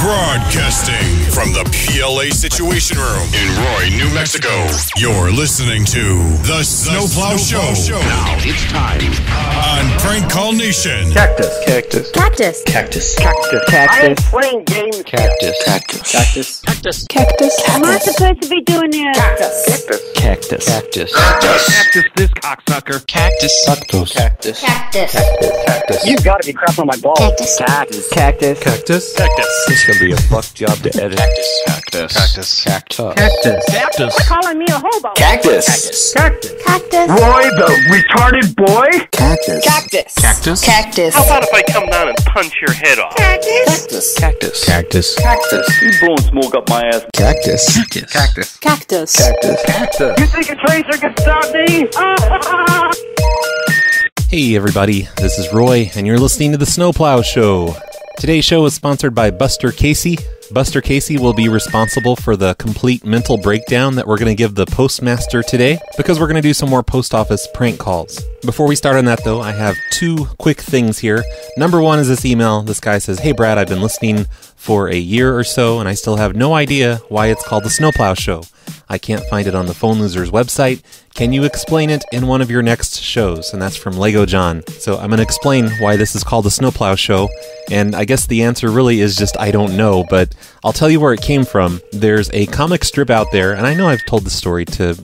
Broadcasting from the PLA Situation Room in Roy, New Mexico. You're listening to The Snowplow Show. Now it's time on Prank Call Nation. Cactus. Cactus. Cactus. Cactus. Cactus. Cactus. I am playing games. Cactus. Cactus. Cactus. Cactus. Cactus. What am I supposed to be doing here? Cactus. Cactus. Cactus. Cactus this cocksucker. Cactus. Cactus. Cactus. Cactus. Cactus. You've got to be crapping on my balls. Cactus. Cactus. Cactus. Cactus. Cactus. This is gonna be a fuck job to edit. Cactus. Cactus. Cactus. Cactus. Cactus. Cactus. They're calling me a hobo. Cactus. Cactus. Cactus. Roy, the retarded boy. Cactus. Cactus. Cactus. Cactus. How about if I come down and punch your head off? Cactus. Cactus. Cactus. Cactus. You blowing smoke up my ass. Cactus. Cactus. Cactus. Cactus. Cactus. Cactus. You think a tracer can stop me? Hey everybody, this is Roy, and you're listening to The Snowplow Show. Today's show is sponsored by Buster Casey. Buster Casey will be responsible for the complete mental breakdown that we're going to give the postmaster today, because we're going to do some more post office prank calls. Before we start on that though, I have two quick things here. Number one is this email. This guy says, "Hey Brad, I've been listening for a year or so, and I still have no idea why it's called The Snowplow Show. I can't find it on the Phone Losers website. Can you explain it in one of your next shows?" And that's from Lego John. So I'm going to explain why this is called the Snowplow Show. And I guess the answer really is just I don't know, but I'll tell you where it came from. There's a comic strip out there, and I know I've told the story to,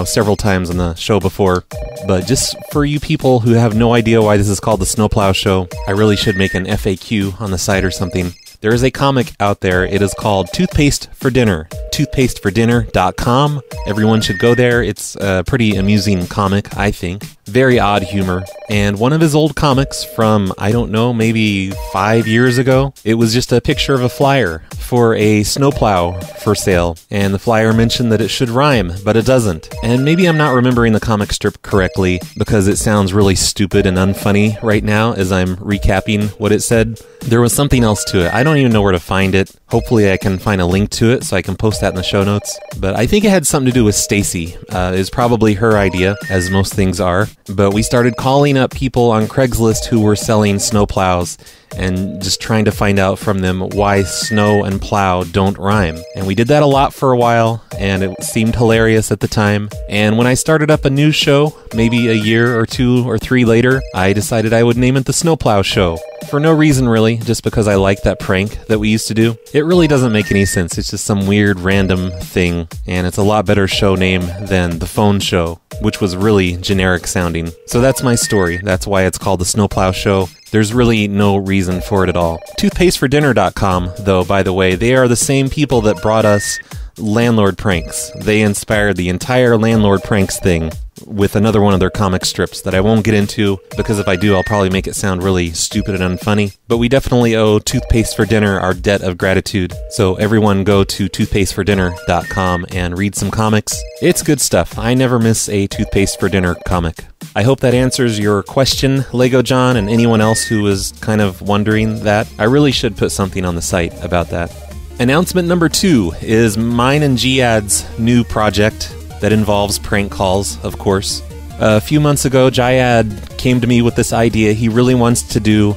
several times on the show before, but just for you people who have no idea why this is called the Snowplow Show, I really should make an FAQ on the site or something. There is a comic out there. It is called Toothpaste for Dinner. Toothpastefordinner.com. Everyone should go there. It's a pretty amusing comic, I think. Very odd humor. And one of his old comics from, I don't know, maybe 5 years ago, it was just a picture of a flyer for a snowplow for sale. And the flyer mentioned that it should rhyme, but it doesn't. And maybe I'm not remembering the comic strip correctly because it sounds really stupid and unfunny right now as I'm recapping what it said. There was something else to it. I don't even know where to find it. Hopefully I can find a link to it so I can post that in the show notes. But I think it had something to do with Stacy. It's probably her idea, as most things are. But we started calling up people on Craigslist who were selling snowplows and just trying to find out from them why snow and plow don't rhyme. And we did that a lot for a while, and it seemed hilarious at the time. And when I started up a new show, maybe a year or 2 or 3 later, I decided I would name it The Snowplow Show. For no reason really, just because I like that prank that we used to do. It really doesn't make any sense. It's just some weird random thing, and it's a lot better show name than The Phone Show, which was really generic sounding. So that's my story. That's why it's called The Snowplow Show. There's really no reason for it at all. Toothpastefordinner.com, though, by the way, they are the same people that brought us landlord pranks. They inspired the entire landlord pranks thing with another one of their comic strips that I won't get into, because if I do, I'll probably make it sound really stupid and unfunny. But we definitely owe Toothpaste for Dinner our debt of gratitude. So everyone go to toothpastefordinner.com and read some comics. It's good stuff. I never miss a Toothpaste for Dinner comic. I hope that answers your question, Lego John, and anyone else who was kind of wondering that. I really should put something on the site about that. Announcement number 2 is mine and Jihad's new project that involves prank calls, of course. A few months ago, Jihad came to me with this idea. He really wants to do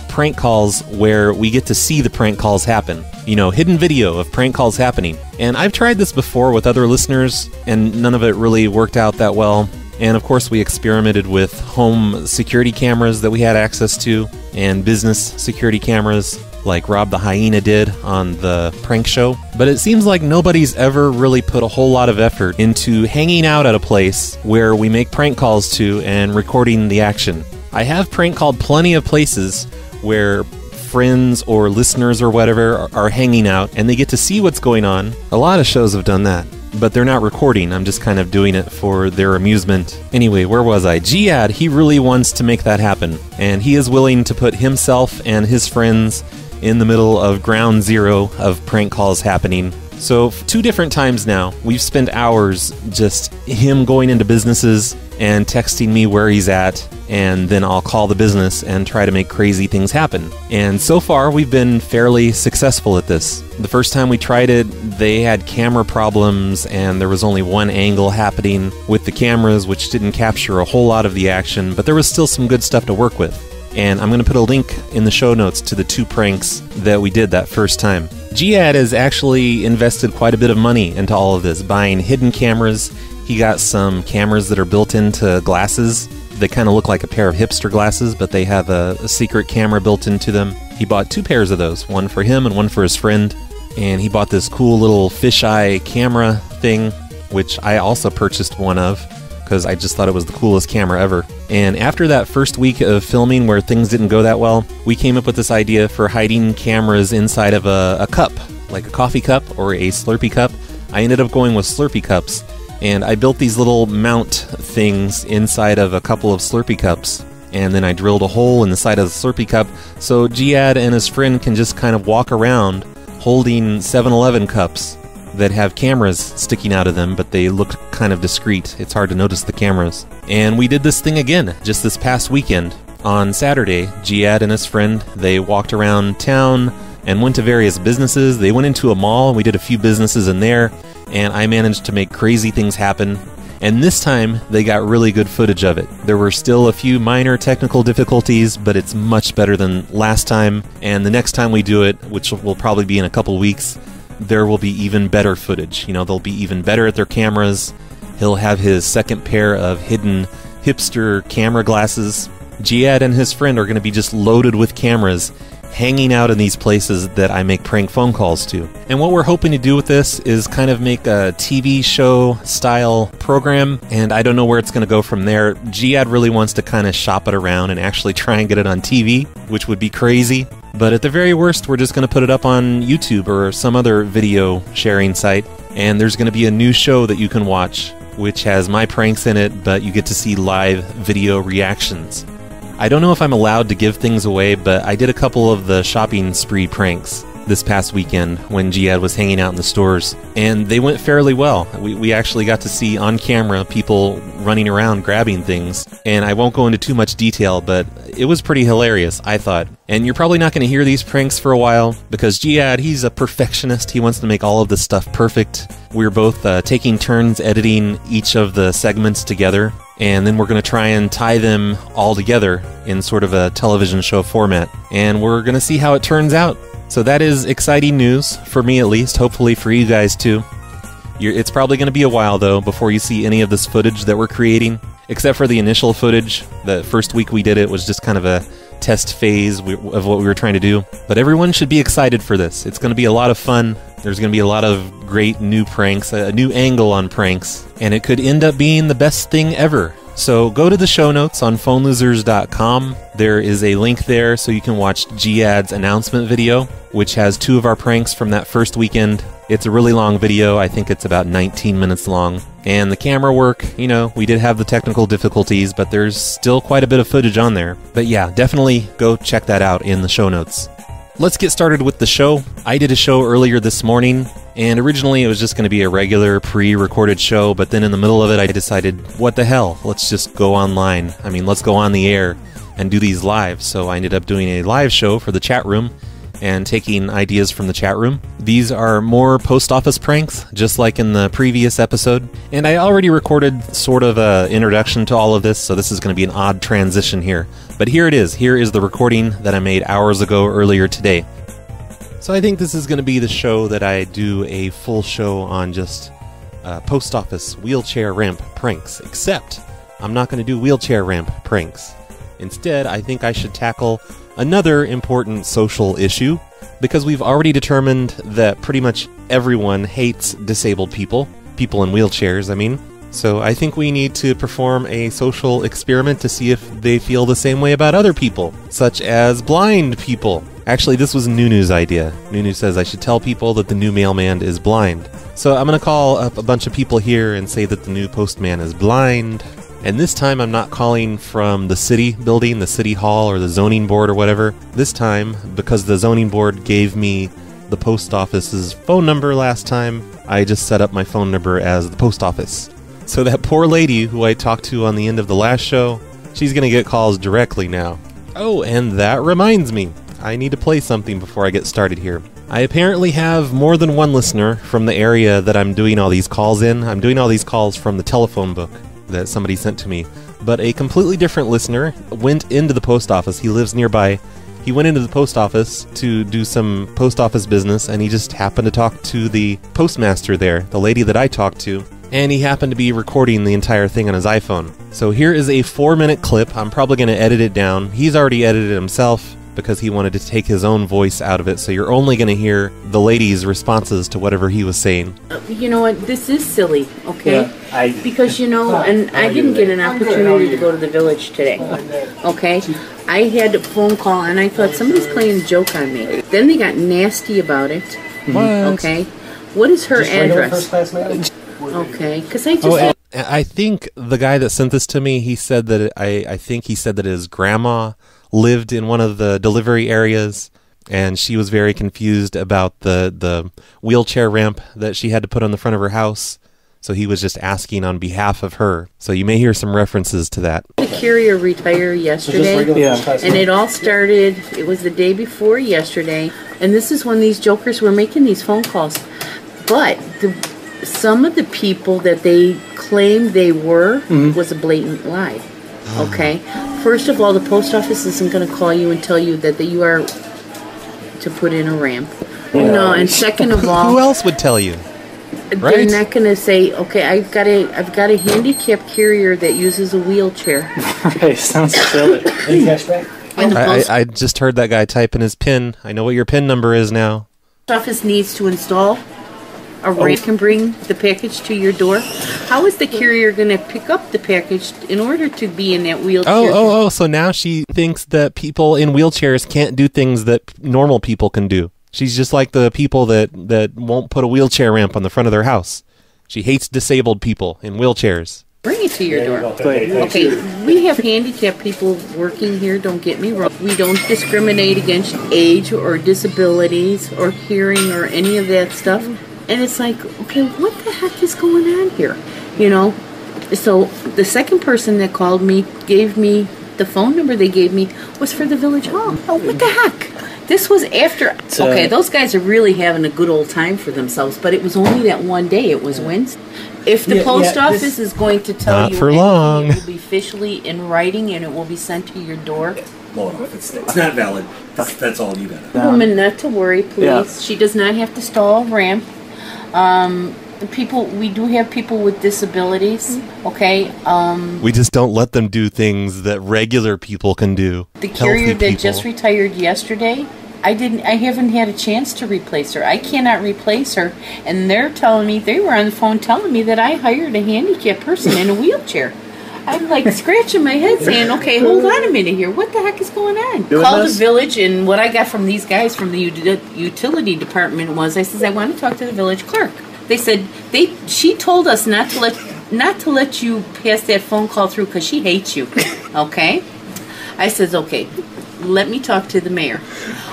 prank calls where we get to see the prank calls happen. Hidden video of prank calls happening. And I've tried this before with other listeners, and none of it really worked out that well. And of course, we experimented with home security cameras that we had access to, and business security cameras, like Rob the Hyena did on the prank show. But it seems like nobody's ever really put a whole lot of effort into hanging out at a place where we make prank calls to and recording the action. I have prank called plenty of places where friends or listeners or whatever are hanging out and they get to see what's going on. A lot of shows have done that, but they're not recording. I'm just kind of doing it for their amusement. Anyway, where was I? Jihad, he really wants to make that happen, and he is willing to put himself and his friends in the middle of ground zero of prank calls happening. So 2 different times now, we've spent hours just him going into businesses and texting me where he's at, and then I'll call the business and try to make crazy things happen. And so far, we've been fairly successful at this. The first time we tried it, they had camera problems, and there was only one angle happening with the cameras, which didn't capture a whole lot of the action, but there was still some good stuff to work with. and I'm going to put a link in the show notes to the 2 pranks that we did that first time. Giad has actually invested quite a bit of money into all of this, buying hidden cameras. He got some cameras that are built into glasses. They kind of look like a pair of hipster glasses, but they have a secret camera built into them. He bought 2 pairs of those, one for him and one for his friend. And he bought this cool little fisheye camera thing, which I also purchased one of, because I just thought it was the coolest camera ever. And after that first week of filming where things didn't go that well, we came up with this idea for hiding cameras inside of a cup, like a coffee cup or a Slurpee cup. I ended up going with Slurpee cups, and I built these little mount things inside of a couple of Slurpee cups, and then I drilled a hole in the side of the Slurpee cup so Giad and his friend can just kind of walk around holding 7-Eleven cups that have cameras sticking out of them, but they look kind of discreet. It's hard to notice the cameras. And we did this thing again just this past weekend. On Saturday, Giad and his friend, they walked around town and went to various businesses. They went into a mall, and we did a few businesses in there, and I managed to make crazy things happen. And this time, they got really good footage of it. There were still a few minor technical difficulties, but it's much better than last time. And the next time we do it, which will probably be in a couple weeks, there will be even better footage. You know, they'll be even better at their cameras. He'll have his second pair of hidden hipster camera glasses. Giad and his friend are going to be just loaded with cameras hanging out in these places that I make prank phone calls to. And what we're hoping to do with this is kind of make a TV show style program, and I don't know where it's going to go from there. Giad really wants to kind of shop it around and actually try and get it on TV, which would be crazy. But at the very worst, we're just going to put it up on YouTube or some other video sharing site, and there's going to be a new show that you can watch, which has my pranks in it, but you get to see live video reactions. I don't know if I'm allowed to give things away, but I did a couple of the shopping spree pranks this past weekend when Giad was hanging out in the stores, and they went fairly well. We actually got to see on camera people running around grabbing things, and I won't go into too much detail, but it was pretty hilarious, I thought. And you're probably not going to hear these pranks for a while, because Giad, he's a perfectionist. He wants to make all of this stuff perfect. We're both taking turns editing each of the segments together, and then we're going to try and tie them all together in sort of a television show format, and we're going to see how it turns out. So that is exciting news, for me at least, hopefully for you guys too. It's probably going to be a while, though, before you see any of this footage that we're creating, except for the initial footage. The first week we did it was just kind of a test phase of what we were trying to do. But everyone should be excited for this. It's going to be a lot of fun. There's going to be a lot of great new pranks, a new angle on pranks, and it could end up being the best thing ever. So go to the show notes on phonelosers.com. There is a link there so you can watch Giad's announcement video, which has 2 of our pranks from that first weekend. It's a really long video. I think it's about 19 minutes long. And the camera work, you know, we did have the technical difficulties, but there's still quite a bit of footage on there. But yeah, definitely go check that out in the show notes. Let's get started with the show. I did a show earlier this morning, and originally it was just going to be a regular pre-recorded show, but then in the middle of it I decided, what the hell, let's just go online. I mean, let's go on the air and do these live. So I ended up doing a live show for the chat room and taking ideas from the chat room. These are more post office pranks, just like in the previous episode. And I already recorded sort of an introduction to all of this, so this is going to be an odd transition here. But here it is. Here is the recording that I made hours ago earlier today. So I think this is going to be the show that I do a full show on just post office wheelchair ramp pranks, except I'm not going to do wheelchair ramp pranks. Instead, I think I should tackle another important social issue, because we've already determined that pretty much everyone hates disabled people in wheelchairs, I mean. So I think we need to perform a social experiment to see if they feel the same way about other people, such as blind people. Actually, this was Nunu's idea. Nunu says I should tell people that the new mailman is blind. So I'm going to call up a bunch of people here and say that the new postman is blind. And this time I'm not calling from the city building, the city hall, or the zoning board or whatever. This time, because the zoning board gave me the post office's phone number last time, I just set up my phone number as the post office. So that poor lady who I talked to on the end of the last show, she's going to get calls directly now. Oh, and that reminds me, I need to play something before I get started here. I apparently have more than one listener from the area that I'm doing all these calls in. I'm doing all these calls from the telephone book that somebody sent to me but a completely different listener went into the post office. He lives nearby. He went into the post office to do some post office business, and he just happened to talk to the postmaster there, the lady that I talked to, and he happened to be recording the entire thing on his iPhone. So here is a 4-minute clip. I'm probably going to edit it down. He's already edited it himself because he wanted to take his own voice out of it, so you're only going to hear the lady's responses to whatever he was saying. You know what? This is silly, okay? Because, and I didn't get an opportunity to go to the village today, okay? I had a phone call, and I thought somebody's playing a joke on me. Then they got nasty about it. What? Okay? What is her address? Okay, because I just... I think the guy that sent this to me, he said that I think he said that his grandma lived in one of the delivery areas, and she was very confused about the wheelchair ramp that she had to put on the front of her house. So he was just asking on behalf of her. So you may hear some references to that. The carrier retired yesterday, and it all started, it was the day before yesterday, and this is when these jokers were making these phone calls. But some of the people that they claimed they were was a blatant lie. Okay? First of all, the post office isn't going to call you and tell you that you are to put in a ramp. No, and second of all... Who else would tell you? They're not going to say, okay, I've got a handicapped carrier that uses a wheelchair. Right, sounds silly. Any cashback? I just heard that guy type in his PIN. I know what your PIN number is now. The office needs to install a ramp can bring the package to your door. How is the carrier going to pick up the package in order to be in that wheelchair? So now she thinks that people in wheelchairs can't do things that normal people can do. She's just like the people that won't put a wheelchair ramp on the front of their house. She hates disabled people in wheelchairs. Bring it to your door. Okay, we have handicapped people working here, don't get me wrong. We don't discriminate against age or disabilities or hearing or any of that stuff. And it's like, okay, what the heck is going on here? So the second person that called me gave me the phone number they gave me was for the village hall. Oh, what the heck? This was after... Okay, those guys are really having a good old time for themselves, but it was only that one day. It was Wednesday. If the post office is going to tell you for long. It will be officially in writing and it will be sent to your door. It's not valid. That's all you got. Woman, not to worry, please. Yeah. She does not have to stall a ramp. We do have people with disabilities, okay? We just don't let them do things that regular people can do. The carrier that just retired yesterday, I haven't had a chance to replace her. I cannot replace her, and they were on the phone telling me that I hired a handicapped person in a wheelchair. I'm like scratching my head saying, okay, hold on a minute here. What the heck is going on? Called the village, and what I got from these guys from the utility department was, I says, I want to talk to the village clerk. They said, she told us not to let you pass that phone call through because she hates you. Okay? I says, okay, let me talk to the mayor.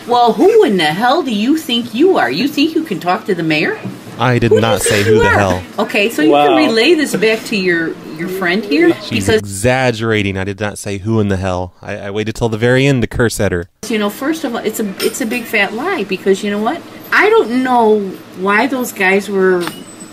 Well, who in the hell do you think you are? You think you can talk to the mayor? I did not say who the hell. Okay, so you can relay this back to your friend here. She's exaggerating. I did not say who in the hell. I waited till the very end to curse at her. First of all, it's a big fat lie because you know what? I don't know why those guys were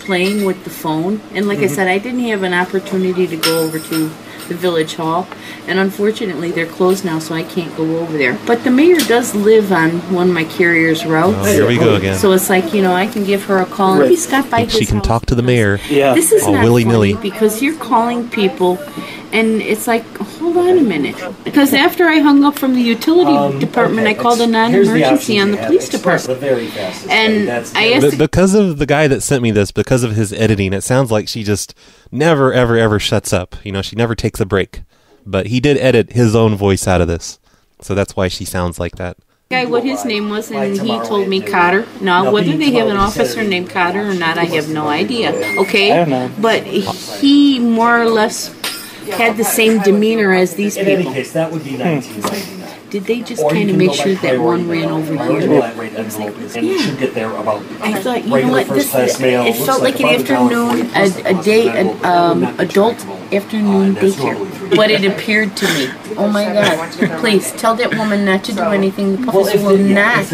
playing with the phone. And like I said, I didn't have an opportunity to go over to the village hall. And unfortunately, they're closed now, so I can't go over there. But the mayor does live on one of my carrier's routes. Oh, here we go again. So it's like, I can give her a call and maybe stop by his house. She can talk to the mayor. Yeah. This is not willy-nilly. funny because you're calling people and it's like, hold on a minute. Because after I hung up from the utility department, I called a non-emergency on the police department. And I asked... Because of the guy that sent me this, because of his editing, it sounds like she just never, ever, ever shuts up. She never takes a break. But he did edit his own voice out of this. So that's why she sounds like that. Guy, what his name was, and he told me Cotter. Now, whether they have an officer named Cotter or not, I have no idea. Okay? I don't know. But he more or less had the same demeanor as these people. In any case, that would be 1999. Did they just kind of make sure that one ran over here? Should get there about. I thought, you know what, it felt like an afternoon, adult afternoon daycare. What it appeared to me. Oh my God. Please, tell that woman not to do anything. The police will not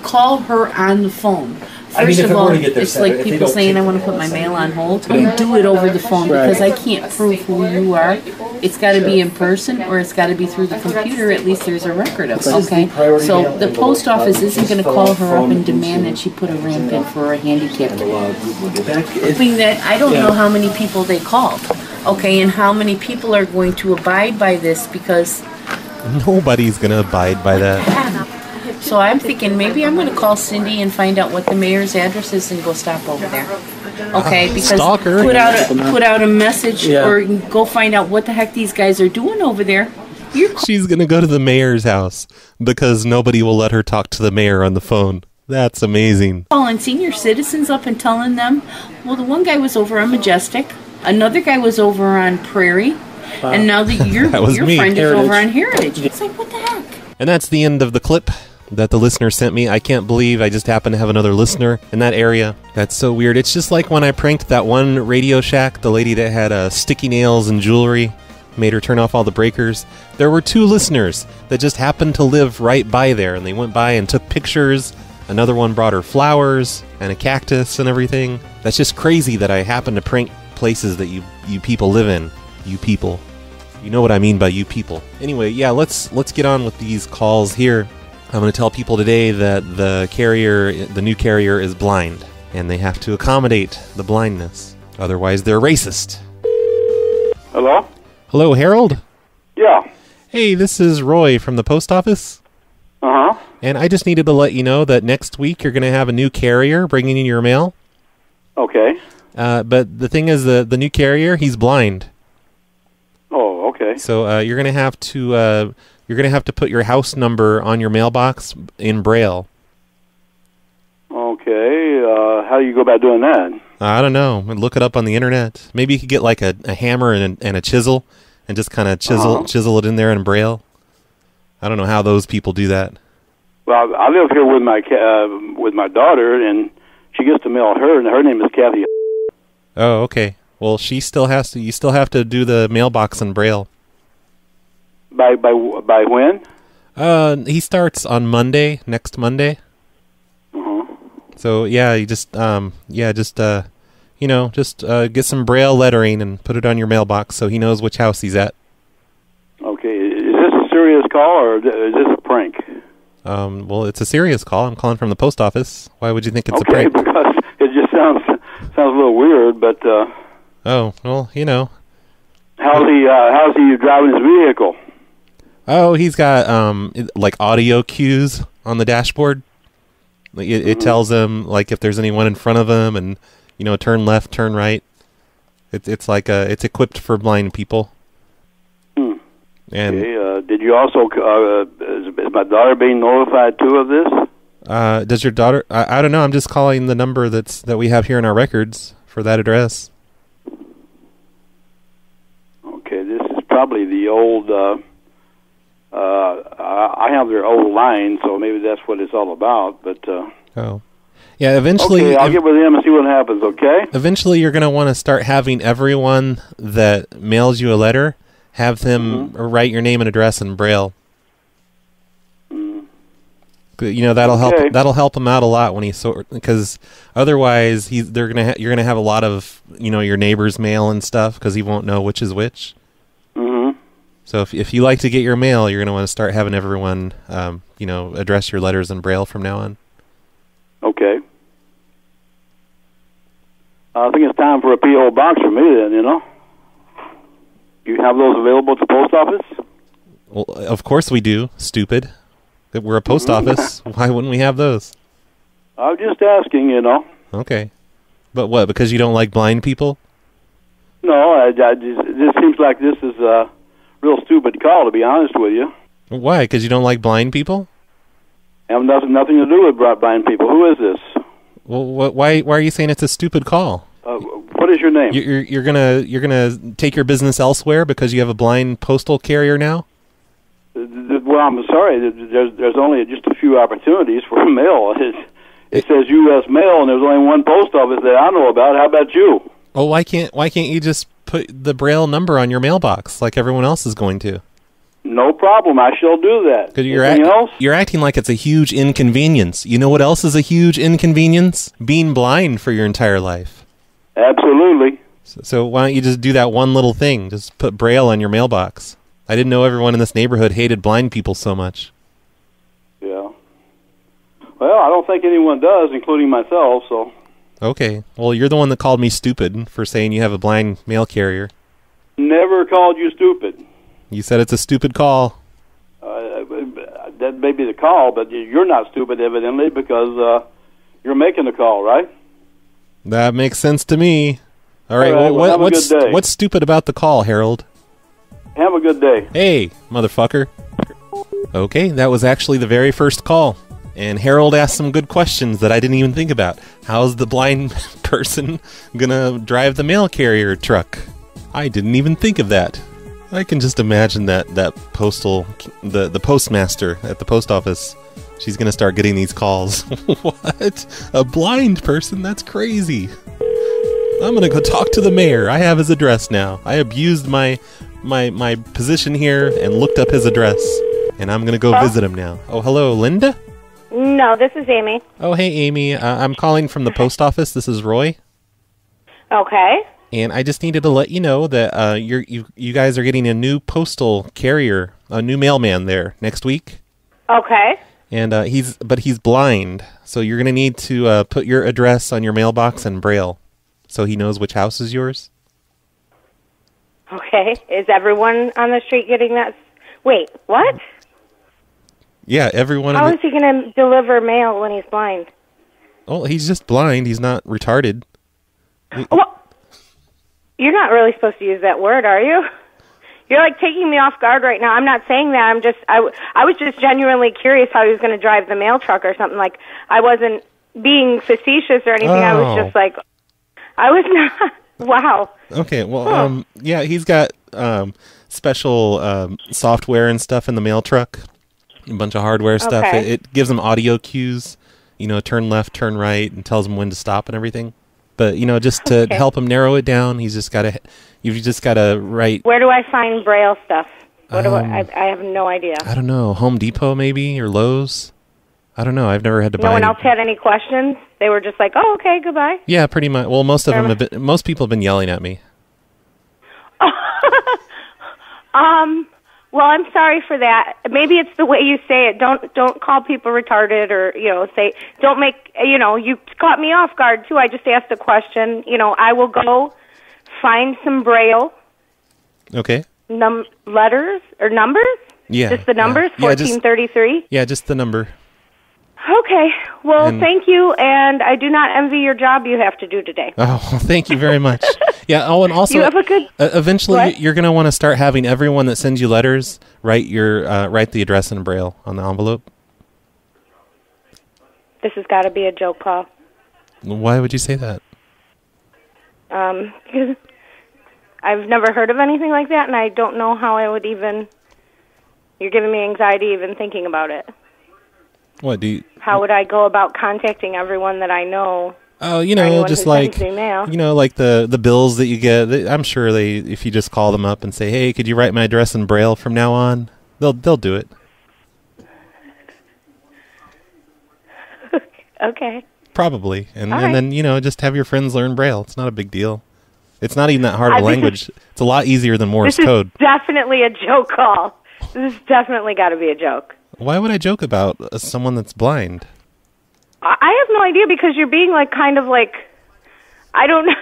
call her on the phone First if of it all, were to get there it's Saturday, like if they people don't saying take I want to put my mail on hold. You do it over the phone because I can't prove who you are. It's got to be in person or it's got to be through the computer. At least there's a record of it. Okay, so the post office isn't going to call her up and demand that she put a ramp in for a handicapped. Hoping that I don't know how many people they called. Okay, and how many people are going to abide by this because Nobody's going to abide by that. So I'm thinking maybe I'm going to call Cindy and find out what the mayor's address is and go stop over there. Okay, because Stalker. put out a message or go find out what the heck these guys are doing over there. She's going to go to the mayor's house because nobody will let her talk to the mayor on the phone. That's amazing. Calling senior citizens up and telling them, well, the one guy was over on Majestic, another guy was over on Prairie, and now your friend is over on Heritage. It's like, what the heck? And that's the end of the clip that the listener sent me. I can't believe I just happened to have another listener in that area. That's so weird. It's just like when I pranked that one Radio Shack, the lady that had sticky nails and jewelry, made her turn off all the breakers. There were 2 listeners that just happened to live right by there, and they went by and took pictures. Another one brought her flowers and a cactus and everything. That's just crazy that I happen to prank places that you people live in. You people. You know what I mean by you people. Anyway, yeah, let's get on with these calls here. I'm going to tell people today that the new carrier is blind, and they have to accommodate the blindness. Otherwise, they're racist. Hello? Hello, Harold? Yeah. Hey, this is Roy from the post office. Uh-huh. And I just needed to let you know that next week you're going to have a new carrier bringing in your mail. Okay. But the thing is, the new carrier, he's blind. Oh, okay. So you're going to have to put your house number on your mailbox in Braille. Okay. How do you go about doing that? I don't know. Look it up on the internet. Maybe you could get like a hammer and a chisel and just kind of chisel it in there in Braille. I don't know how those people do that. Well, I live here with my daughter, and she gets to mail her, and her name is Kathy. Oh, okay. Well, you still have to do the mailbox in Braille. By when? He starts on Monday, next Monday. So yeah, you just get some Braille lettering and put it on your mailbox so he knows which house he's at. Okay, is this a serious call or is this a prank? Well, it's a serious call. I'm calling from the post office. Why would you think it's a prank? Okay, because it just sounds a little weird, but. Oh well, you know. How's he driving his vehicle? Oh, he's got like audio cues on the dashboard. It tells him like if there's anyone in front of him, and turn left, turn right. It's like it's equipped for blind people. And okay, did you also is my daughter being notified too of this? Does your daughter? I don't know. I'm just calling the number that we have here in our records for that address. Okay, this is probably the old. I have their old line, so maybe that's what it's all about. But oh, yeah. Eventually, okay, I'll get with them and see what happens. Okay. Eventually, you're going to want to start having everyone that mails you a letter have them write your name and address in Braille. That'll help. Okay. That'll help him out a lot when because otherwise you're gonna have a lot of your neighbor's mail and stuff because he won't know which is which. So if you like to get your mail, you're going to want to start having everyone, address your letters in Braille from now on. Okay. I think it's time for a P.O. box for me then, Do you have those available at the post office? Well, of course we do, stupid. We're a post office. Why wouldn't we have those? I was just asking, Okay. But what, because you don't like blind people? No, this seems like this is a real stupid call, to be honest with you. Why? Because you don't like blind people? Have nothing to do with blind people. Who is this? Well, why are you saying it's a stupid call? What is your name? You're gonna take your business elsewhere because you have a blind postal carrier now? Well, I'm sorry. There's only just a few opportunities for mail. It says U.S. mail, and there's only one post office that I know about. How about you? Well, why can't you just put the Braille number on your mailbox like everyone else is going to? No problem. I shall do that. Because Anything else? you're acting like it's a huge inconvenience. You know what else is a huge inconvenience? Being blind for your entire life. Absolutely. So why don't you just do that one little thing? Just put Braille on your mailbox. I didn't know everyone in this neighborhood hated blind people so much. Yeah. Well, I don't think anyone does, including myself, so... Okay. Well, you're the one that called me stupid for saying you have a blind mail carrier. Never called you stupid. You said it's a stupid call. That may be the call, but you're not stupid, evidently, because you're making the call, right? That makes sense to me. All right, well, have a good day. What's stupid about the call, Harold? Have a good day. Hey, motherfucker. Okay, that was actually the very first call. And Harold asked some good questions that I didn't even think about. How's the blind person gonna drive the mail carrier truck? I didn't even think of that. I can just imagine that the postmaster at the post office. She's gonna start getting these calls. What? A blind person? That's crazy. I'm gonna go talk to the mayor. I have his address now. I abused my position here and looked up his address, and I'm gonna go visit him now. Oh, hello, Linda? No, this is Amy. Oh, hey, Amy. I'm calling from the post office. This is Roy. Okay. And I just needed to let you know that you guys are getting a new postal carrier, a new mailman there next week. Okay. And he's blind, so you're gonna need to put your address on your mailbox in Braille, so he knows which house is yours. Okay. Is everyone on the street getting that? Wait, what? Yeah, everyone. How is he going to deliver mail when he's blind? Oh, he's just blind. He's not retarded. Well, you're not really supposed to use that word, are you? You're like taking me off guard right now. I'm not saying that. I was just genuinely curious how he was going to drive the mail truck or something. Like, I wasn't being facetious or anything. I was just like, I was not. Wow. Okay. Well, yeah, he's got special software and stuff in the mail truck. A bunch of hardware stuff. Okay. It gives him audio cues, turn left, turn right, and tells him when to stop and everything. But just to help him narrow it down, you've just got to write. Where do I find Braille stuff? What do I have no idea. I don't know. Home Depot maybe, or Lowe's. I don't know. I've never had to buy. No one else had any questions. They were just like, "Oh, okay, goodbye." Yeah, pretty much. Well, most people have been yelling at me. Well, I'm sorry for that. Maybe it's the way you say it. Don't call people retarded, or say don't make you caught me off guard too. I just asked a question. I will go find some Braille. Okay. Letters or numbers? Yeah. Just the numbers. 1433. Yeah, just the number. Okay. Well, thank you, and I do not envy your job you have to do today. Oh, thank you very much. Yeah. Oh, and also, you have a good. Eventually, you're going to want to start having everyone that sends you letters write the address in Braille on the envelope. This has got to be a joke call. Why would you say that? Because I've never heard of anything like that, and I don't know how I would even. You're giving me anxiety even thinking about it. What do you? How would I go about contacting everyone that I know? Oh, just like like the bills that you get. I'm sure if you just call them up and say, "Hey, could you write my address in Braille from now on?" They'll do it. Okay. Probably, and then just have your friends learn Braille. It's not a big deal. It's not even that hard of a language. It's a lot easier than Morse code. This is definitely a joke call. This has definitely got to be a joke. Why would I joke about someone that's blind? I have no idea, because you're being I don't know.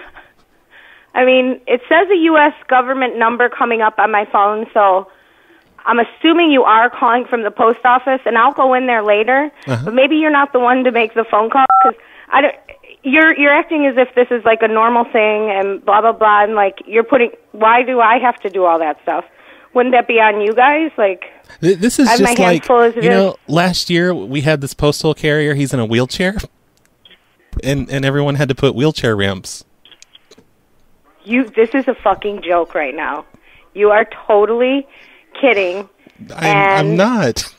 I mean, it says a U.S. government number coming up on my phone, so I'm assuming you are calling from the post office, and I'll go in there later. But maybe you're not the one to make the phone call, because you're acting as if this is like a normal thing and blah blah blah, and why do I have to do all that stuff? Wouldn't that be on you guys? This is just like, full last year we had this postal carrier. He's in a wheelchair, and everyone had to put wheelchair ramps. This is a fucking joke right now. You are totally kidding. I'm not.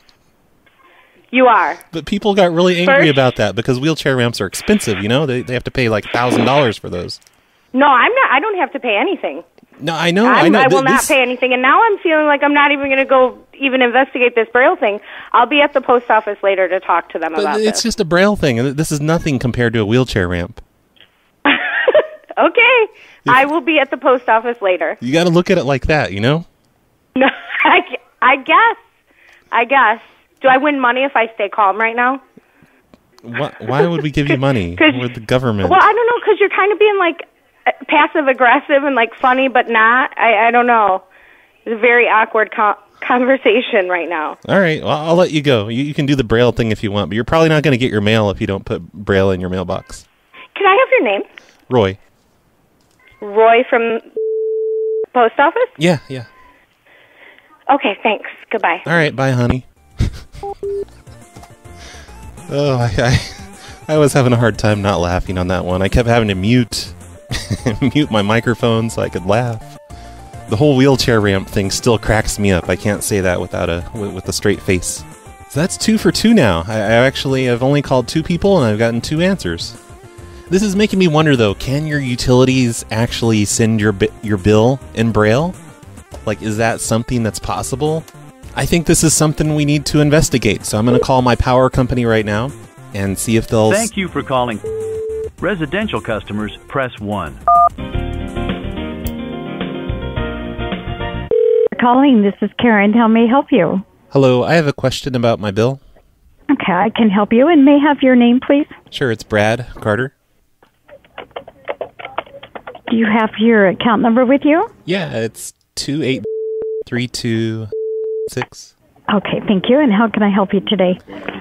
You are. But people got really angry about that because wheelchair ramps are expensive. They have to pay like $1,000 for those. No, I'm not. I don't have to pay anything. No, I know. I will not pay anything, and now I'm feeling like I'm not even going to go even investigate this Braille thing. I'll be at the post office later to talk to them about It's just a Braille thing. This is nothing compared to a wheelchair ramp. Okay. I will be at the post office later. You got to look at it like that, you know? No, I guess. Do I win money if I stay calm right now? Why would we give you money? We're the government. Well, I don't know, because you're kind of being, like, passive-aggressive and, like, funny, but not. I don't know. It's a very awkward conversation right now. All right. Well, I'll let you go. You can do the Braille thing if you want, but you're probably not going to get your mail if you don't put Braille in your mailbox. Can I have your name? Roy. Roy from post office? Yeah. Okay, thanks. Goodbye. All right. Bye, honey. Oh, I was having a hard time not laughing on that one. I kept having to mute my microphone so I could laugh. The whole wheelchair ramp thing still cracks me up. I can't say that with a straight face. So that's 2 for 2 now. I've only called 2 people and I've gotten 2 answers. This is making me wonder though, can your utilities actually send your bill in Braille? Like, is that something that's possible? I think this is something we need to investigate, so I'm going to call my power company right now and see if they'll... Thank you for calling. Residential customers, press 1. Calling, this is Karen. How may I help you? Hello, I have a question about my bill. Okay, I can help you. And may I have your name, please? Sure, it's Brad Carter. Do you have your account number with you? Yeah, it's 28326. Okay, thank you. And how can I help you today?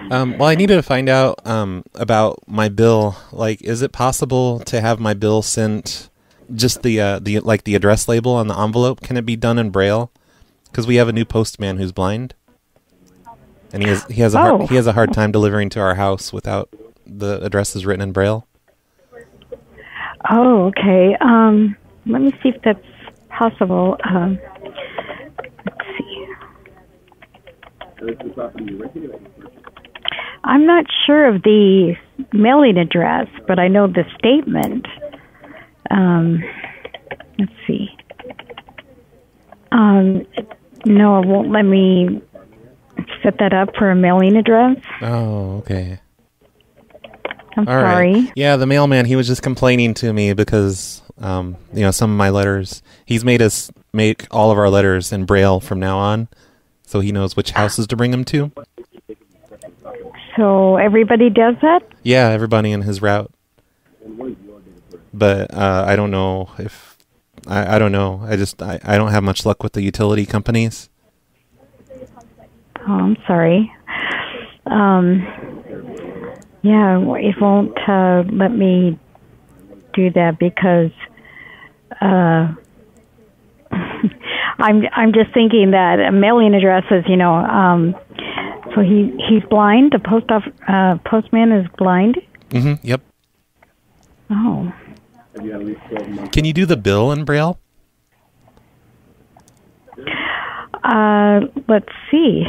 Well, I needed to find out about my bill. Like, is it possible to have my bill sent just the address label on the envelope? Can it be done in Braille? Because we have a new postman who's blind, and he has a hard time delivering to our house without the addresses written in Braille. Oh, okay. Let me see if that's possible. Let's see. I'm not sure of the mailing address, but I know the statement. Let's see. No, it won't let me set that up for a mailing address. Oh, okay. I'm sorry. Right. Yeah, the mailman, he was just complaining to me because, some of my letters, he's made us make all of our letters in Braille from now on, so he knows which houses to bring them to. So everybody does that? Yeah, everybody in his route. But I don't know if... I don't know. I don't have much luck with the utility companies. Oh, I'm sorry. Yeah, it won't let me do that because I'm just thinking that mailing addresses, so he's blind. The postman is blind. Mm-hmm. Yep. Oh. Can you do the bill in Braille? Let's see.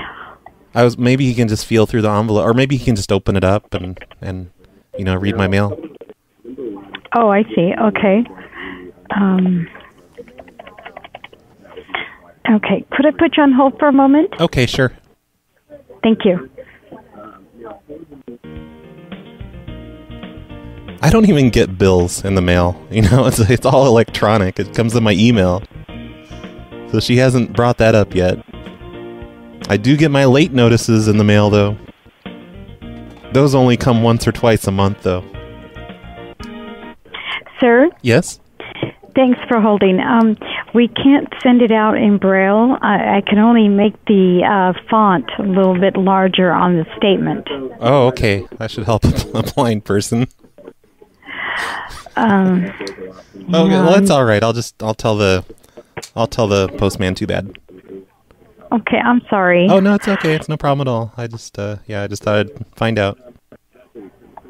Maybe he can just feel through the envelope, or maybe he can just open it up and read my mail. Oh, I see. Okay. Okay. Could I put you on hold for a moment? Okay, sure. Thank you. I don't even get bills in the mail. It's all electronic. It comes in my email. So she hasn't brought that up yet. I do get my late notices in the mail, though. Those only come once or twice a month, though. Sir? Yes? Thanks for holding. We can't send it out in Braille. I can only make the font a little bit larger on the statement. Oh, okay. I should help a blind person. Okay, well, that's all right. I'll tell the postman. Too bad. Okay, I'm sorry. Oh no, it's okay. It's no problem at all. I just thought I'd find out.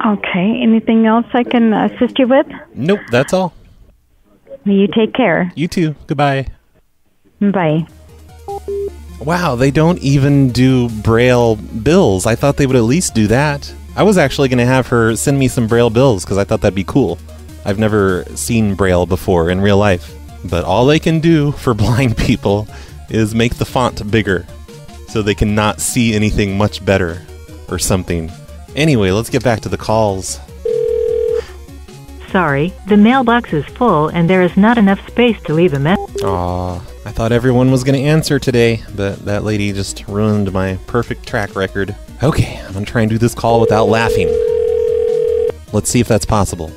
Okay. Anything else I can assist you with? Nope, that's all. You take care. You too. Goodbye. Bye. Wow, they don't even do Braille bills. I thought they would at least do that. I was actually going to have her send me some Braille bills because I thought that'd be cool. I've never seen Braille before in real life, but all they can do for blind people is make the font bigger so they can not see anything much better or something. Anyway, let's get back to the calls. Sorry, the mailbox is full and there is not enough space to leave a message. Aw, I thought everyone was going to answer today, but that lady just ruined my perfect track record. Okay, I'm going to try and do this call without laughing. Let's see if that's possible.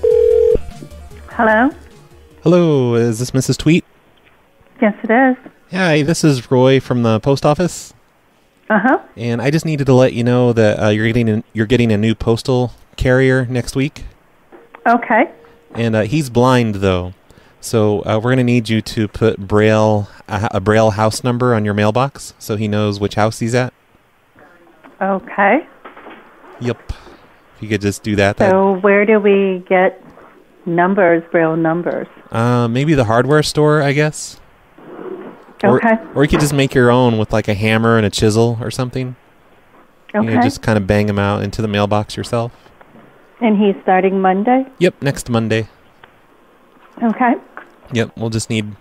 Hello? Hello, is this Mrs. Tweet? Yes, it is. Hi, this is Roy from the post office. Uh-huh. And I just needed to let you know that you're getting a new postal carrier next week. Okay. And he's blind, though. So we're going to need you to put a Braille house number on your mailbox so he knows which house he's at. Okay. Yep. If you could just do that. So where do we get numbers, Braille numbers? Maybe the hardware store, I guess. Okay. Or you could just make your own with like a hammer and a chisel or something. Okay. You know, just kind of bang them out into the mailbox yourself. And he's starting Monday? Yep, next Monday. Okay. Yep, we'll just need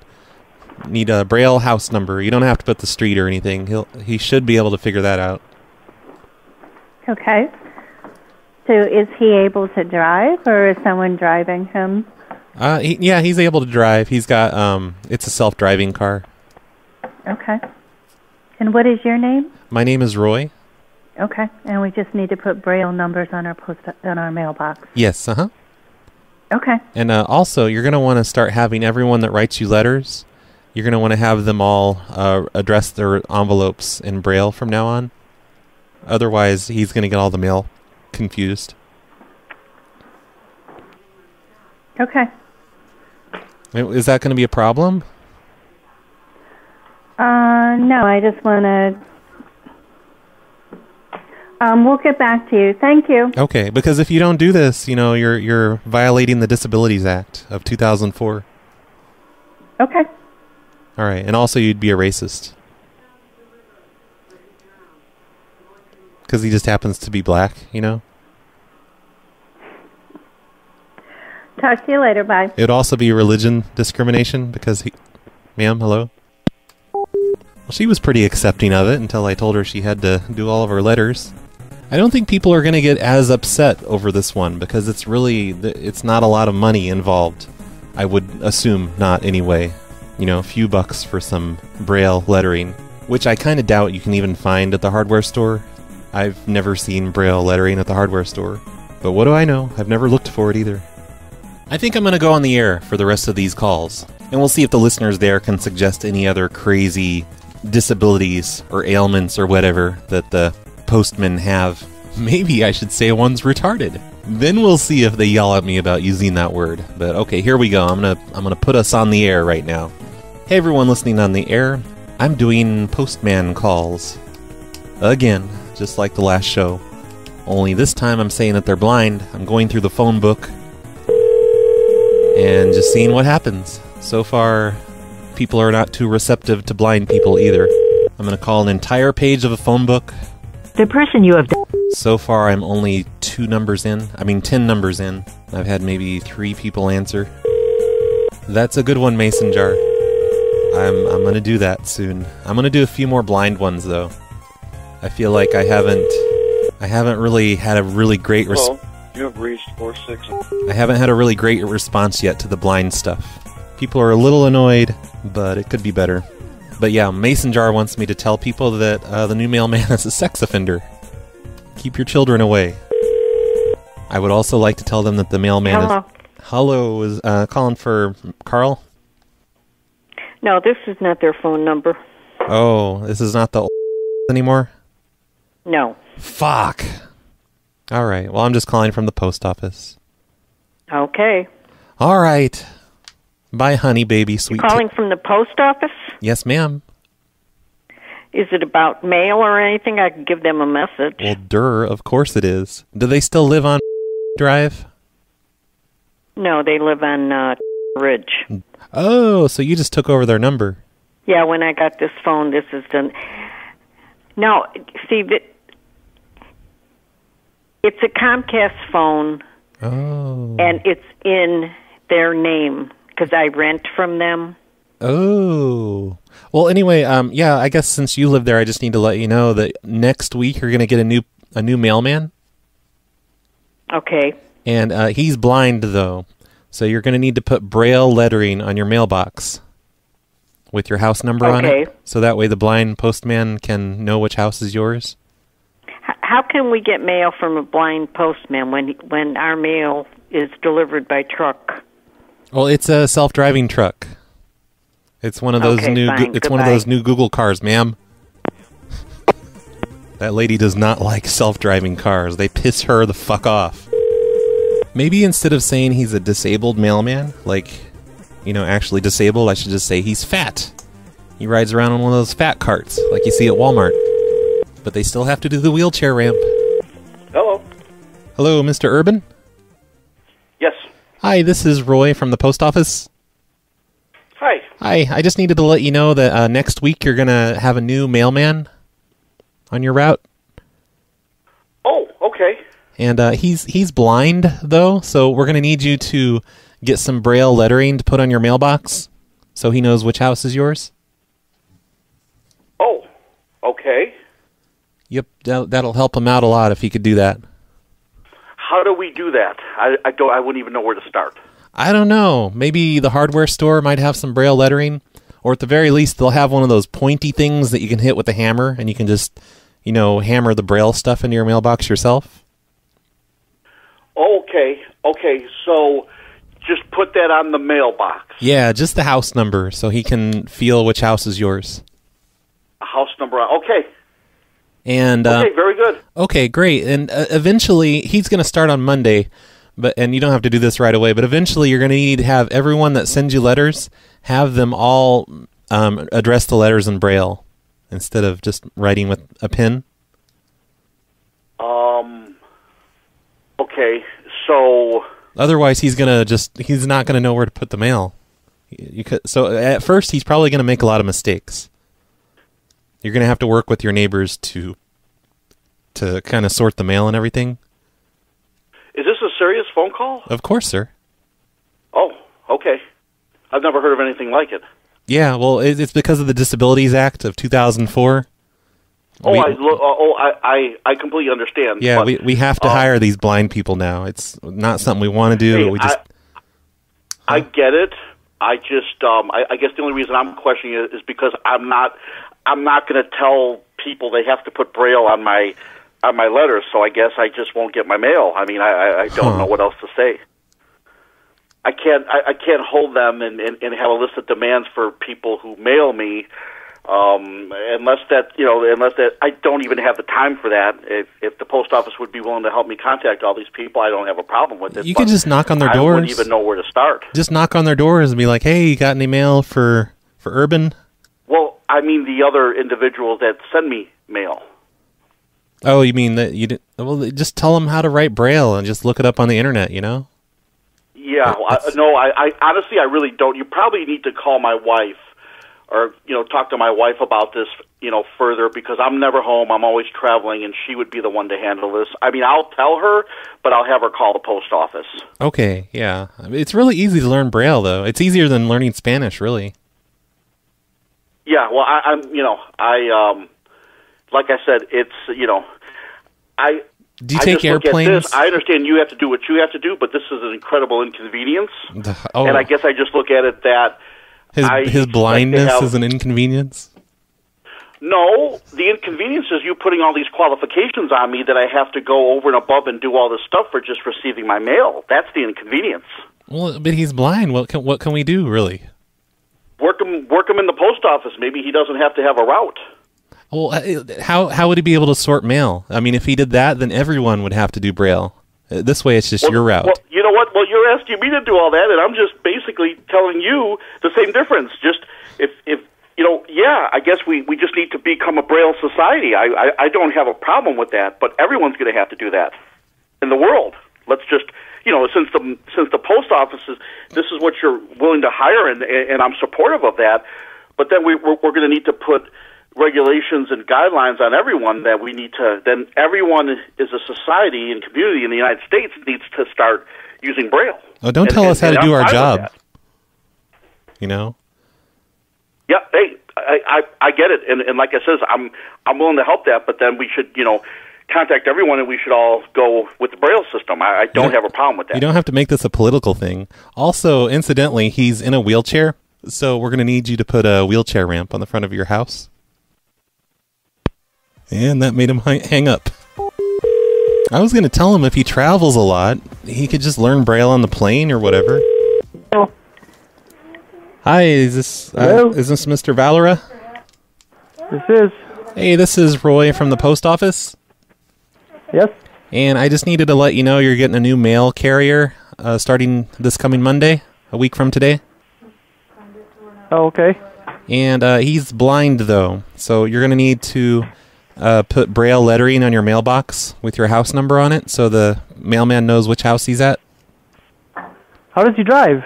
a Braille house number. You don't have to put the street or anything. He should be able to figure that out. Okay. So is he able to drive, or is someone driving him? Yeah, he's able to drive. He's got it's a self-driving car. Okay. And what is your name? My name is Roy. Okay. And we just need to put Braille numbers on our mailbox. Yes, uh-huh. Okay. And also, you're going to want to start having everyone that writes you letters, you're going to want to have them all address their envelopes in Braille from now on. Otherwise, he's going to get all the mail confused. Okay. Is that going to be a problem? No, I just want to... we'll get back to you. Thank you. Okay, because if you don't do this, you know, you're violating the Disabilities Act of 2004. Okay. All right, and also you'd be a racist. Because he just happens to be black, you know? Talk to you later. Bye. It would also be religion discrimination because he... Ma'am, hello? Well, she was pretty accepting of it until I told her she had to do all of her letters. I don't think people are going to get as upset over this one because it's not a lot of money involved. I would assume not anyway. You know, a few bucks for some Braille lettering, which I kind of doubt you can even find at the hardware store. I've never seen Braille lettering at the hardware store. But what do I know? I've never looked for it either. I think I'm going to go on the air for the rest of these calls, and we'll see if the listeners there can suggest any other crazy disabilities or ailments or whatever that the postmen have. Maybe I should say one's retarded. Then we'll see if they yell at me about using that word. But okay, here we go. I'm gonna put us on the air right now. Hey everyone listening on the air, I'm doing postman calls. Again, just like the last show. Only this time I'm saying that they're blind. I'm going through the phone book and just seeing what happens. So far, people are not too receptive to blind people either. I'm going to call an entire page of a phone book. The person you have... So far, I'm only 10 numbers in. I've had maybe 3 people answer. That's a good one, Mason Jar. I'm going to do that soon. I'm going to do a few more blind ones, though. I feel like I haven't really had a really great response. You have reached 46. I haven't had a really great response yet to the blind stuff. People are a little annoyed, but it could be better. But yeah, Mason Jar wants me to tell people that the new mailman is a sex offender. Keep your children away. I would also like to tell them that the mailman is... Hello, is calling for Carl? No, this is not their phone number. Oh, this is not the old anymore? No. Fuck. All right. Well, I'm just calling from the post office. Okay. All right. Bye, honey, baby, sweet. You're calling from the post office? Yes, ma'am. Is it about mail or anything? I can give them a message. Well, of course it is. Do they still live on Drive? No, they live on Ridge. Oh, so you just took over their number. Yeah, when I got this phone, this is done. Now, see, it's a Comcast phone, and it's in their name, because I rent from them. Oh. Well, anyway, yeah, I guess since you live there, I just need to let you know that next week you're going to get a new mailman. Okay. And he's blind, though. So you're going to need to put Braille lettering on your mailbox with your house number on it. So that way the blind postman can know which house is yours. How can we get mail from a blind postman when our mail is delivered by truck? Well, it's a self-driving truck. It's one of those one of those new Google cars, ma'am. That lady does not like self-driving cars. They piss her the fuck off. Maybe instead of saying he's a disabled mailman, like, actually disabled, I should just say he's fat. He rides around on one of those fat carts, like you see at Walmart. But they still have to do the wheelchair ramp. Hello. Hello, Mr. Urban? Yes. Hi, this is Roy from the post office. Hi. Hi, I just needed to let you know that next week you're going to have a new mailman on your route. Oh, okay. And he's blind, though, so we're going to need you to get some Braille lettering to put on your mailbox so he knows which house is yours. Oh, okay. Yep, that'll help him out a lot if he could do that. How do we do that? I wouldn't even know where to start. I don't know. Maybe the hardware store might have some Braille lettering, or at the very least, they'll have one of those pointy things that you can hit with a hammer, and you can just, hammer the Braille stuff into your mailbox yourself. Okay, so just put that on the mailbox. Yeah, just the house number, so he can feel which house is yours. A house number, okay. And okay, very good. Okay, great. And eventually, he's going to start on Monday, and you don't have to do this right away, but eventually you're going to need to have everyone that sends you letters, have them all address the letters in Braille instead of just writing with a pen. Okay, so... Otherwise, he's not going to know where to put the mail. So at first, he's probably going to make a lot of mistakes. You're going to have to work with your neighbors to kind of sort the mail and everything. Is this a serious phone call? Of course, sir. Oh, okay. I've never heard of anything like it. Yeah, well, it's because of the Disabilities Act of 2004. I completely understand. Yeah, but, we have to hire these blind people now. It's not something we want to do. Hey, we just. I get it. I just, I guess the only reason I'm questioning it is because I'm not going to tell people they have to put Braille on my letters. So I guess I just won't get my mail. I mean, I don't know what else to say. I can't hold them and have a list of demands for people who mail me. Unless I don't even have the time for that. If the post office would be willing to help me contact all these people, I don't have a problem with it. You could just knock on their doors. I wouldn't even know where to start. Just knock on their doors and be like, "Hey, you got any mail for Urban?" Well, I mean the other individuals that send me mail. Oh, you mean that you didn't? Well, just tell them how to write Braille and just look it up on the internet. Yeah. I honestly, I really don't. You probably need to call my wife. Or, talk to my wife about this, further, because I'm never home. I'm always traveling, and she would be the one to handle this. I mean, I'll tell her, but I'll have her call the post office. Okay, yeah. It's really easy to learn Braille, though. It's easier than learning Spanish, really. Yeah, well, like I said, it's, Do you take airplanes? I understand you have to do what you have to do, but this is an incredible inconvenience. Oh. And I guess I just look at it that... His blindness is an inconvenience? No, the inconvenience is you putting all these qualifications on me that I have to go over and above and do all this stuff for just receiving my mail. That's the inconvenience. Well, but he's blind. What can we do, really? Work him in the post office. Maybe he doesn't have to have a route. Well, how would he be able to sort mail? I mean, if he did that, then everyone would have to do Braille. This way, it's just your route. Well, you know what? Well, you're asking me to do all that, and I'm just basically telling you the same difference. Just if I guess we just need to become a Braille society. I don't have a problem with that, but everyone's going to have to do that in the world. Let's just, since the post office this is what you're willing to hire, and I'm supportive of that. But then we're going to need to put regulations and guidelines on everyone that we need to, then everyone is a society and community in the United States needs to start using Braille. Oh, don't tell us how to do our job. Yeah, hey, I get it, and like I says, I'm willing to help that, but then we should, contact everyone, and we should all go with the Braille system. I don't have a problem with that. You don't have to make this a political thing. Also, incidentally, he's in a wheelchair, so we're going to need you to put a wheelchair ramp on the front of your house. And that made him hang up. I was going to tell him if he travels a lot, he could just learn Braille on the plane or whatever. Oh. Hi, is this Mr. Valera? This is. Hey, this is Roy from the post office. Yes. And I just needed to let you know you're getting a new mail carrier starting this coming Monday, a week from today. Oh, okay. And he's blind, though, so you're going to need to put Braille lettering on your mailbox with your house number on it so the mailman knows which house he's at. How does he drive?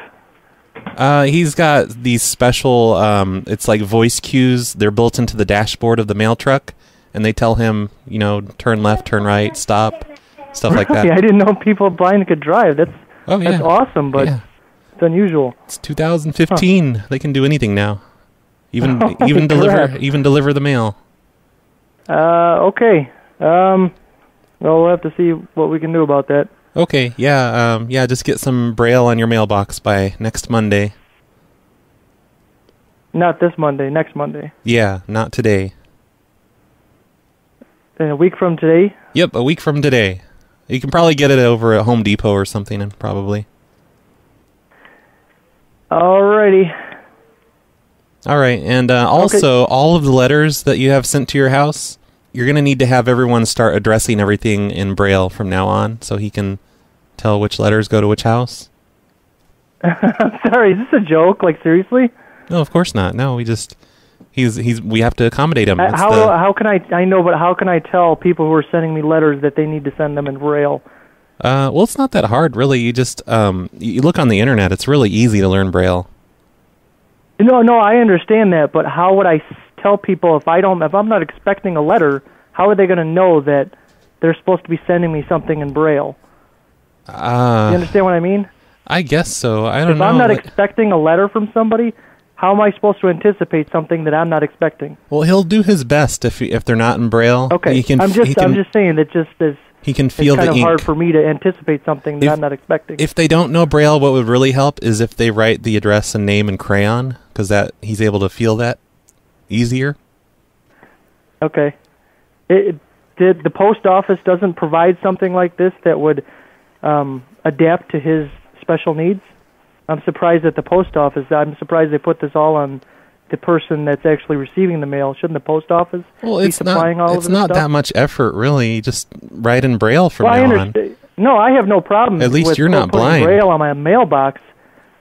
He's got these special, it's like voice cues. They're built into the dashboard of the mail truck, and they tell him, turn left, turn right, stop, stuff like that. I didn't know people blind could drive. That's awesome, but it's unusual. It's 2015. Huh. They can do anything now, even deliver the mail. Okay. Well, we'll have to see what we can do about that. Okay, yeah, just get some Braille on your mailbox by next Monday. Not this Monday, next Monday. Yeah, not today. Then a week from today? Yep, a week from today. You can probably get it over at Home Depot or something, probably. Alrighty. All right, and also, all of the letters that you have sent to your house, you're going to need to have everyone start addressing everything in Braille from now on, so he can tell which letters go to which house. I'm sorry, is this a joke? Like, seriously? No, of course not. No, we have to accommodate him. How can I know, but how can I tell people who are sending me letters that they need to send them in Braille? Well, it's not that hard, really. You just, you look on the internet. It's really easy to learn Braille. No, I understand that, but how would I tell people if I'm not expecting a letter, how are they going to know that they're supposed to be sending me something in Braille? You understand what I mean? I guess so. I don't know. If I'm not expecting a letter from somebody, how am I supposed to anticipate something that I'm not expecting? Well, he'll do his best if they're not in Braille. Okay, I'm just saying that he can feel the ink. It's kind of hard for me to anticipate something that I'm not expecting. If they don't know Braille, what would really help is if they write the address and name in crayon, because he's able to feel that easier. Okay. The post office doesn't provide something like this that would adapt to his special needs? I'm surprised at the post office. I'm surprised they put this all on the person that's actually receiving the mail. Shouldn't the post office be supplying all of this stuff? It's not that much effort, really. Just write in Braille from now on. No, I have no problem At least with you're not putting blind. Braille on my mailbox,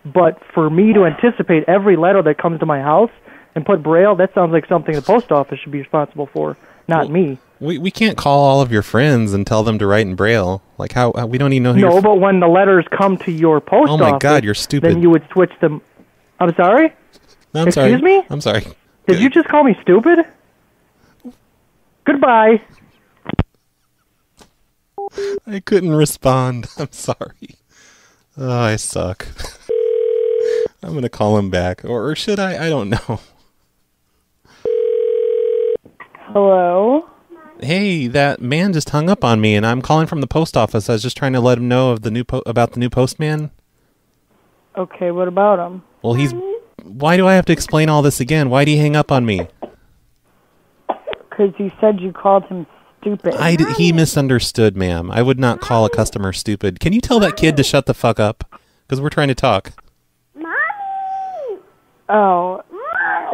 but for me to anticipate every letter that comes to my house and put Braille, that sounds like something the post office should be responsible for, not me. We can't call all of your friends and tell them to write in Braille. Like, how we don't even know who No, but when the letters come to your post office... Oh my God, you're stupid. Then you would switch them... I'm sorry? No, Excuse me? I'm sorry. Did you just call me stupid? Goodbye. I couldn't respond. I'm sorry. Oh, I suck. I'm going to call him back. Or should I? I don't know. Hello? Hey, that man just hung up on me, and I'm calling from the post office. I was just trying to let him know of about the new postman. Okay, what about him? Well, why do I have to explain all this again? Why did he hang up on me? Because you said you called him stupid. He misunderstood, ma'am. I would not call a customer stupid. Can you tell that kid to shut the fuck up? Because we're trying to talk. Oh,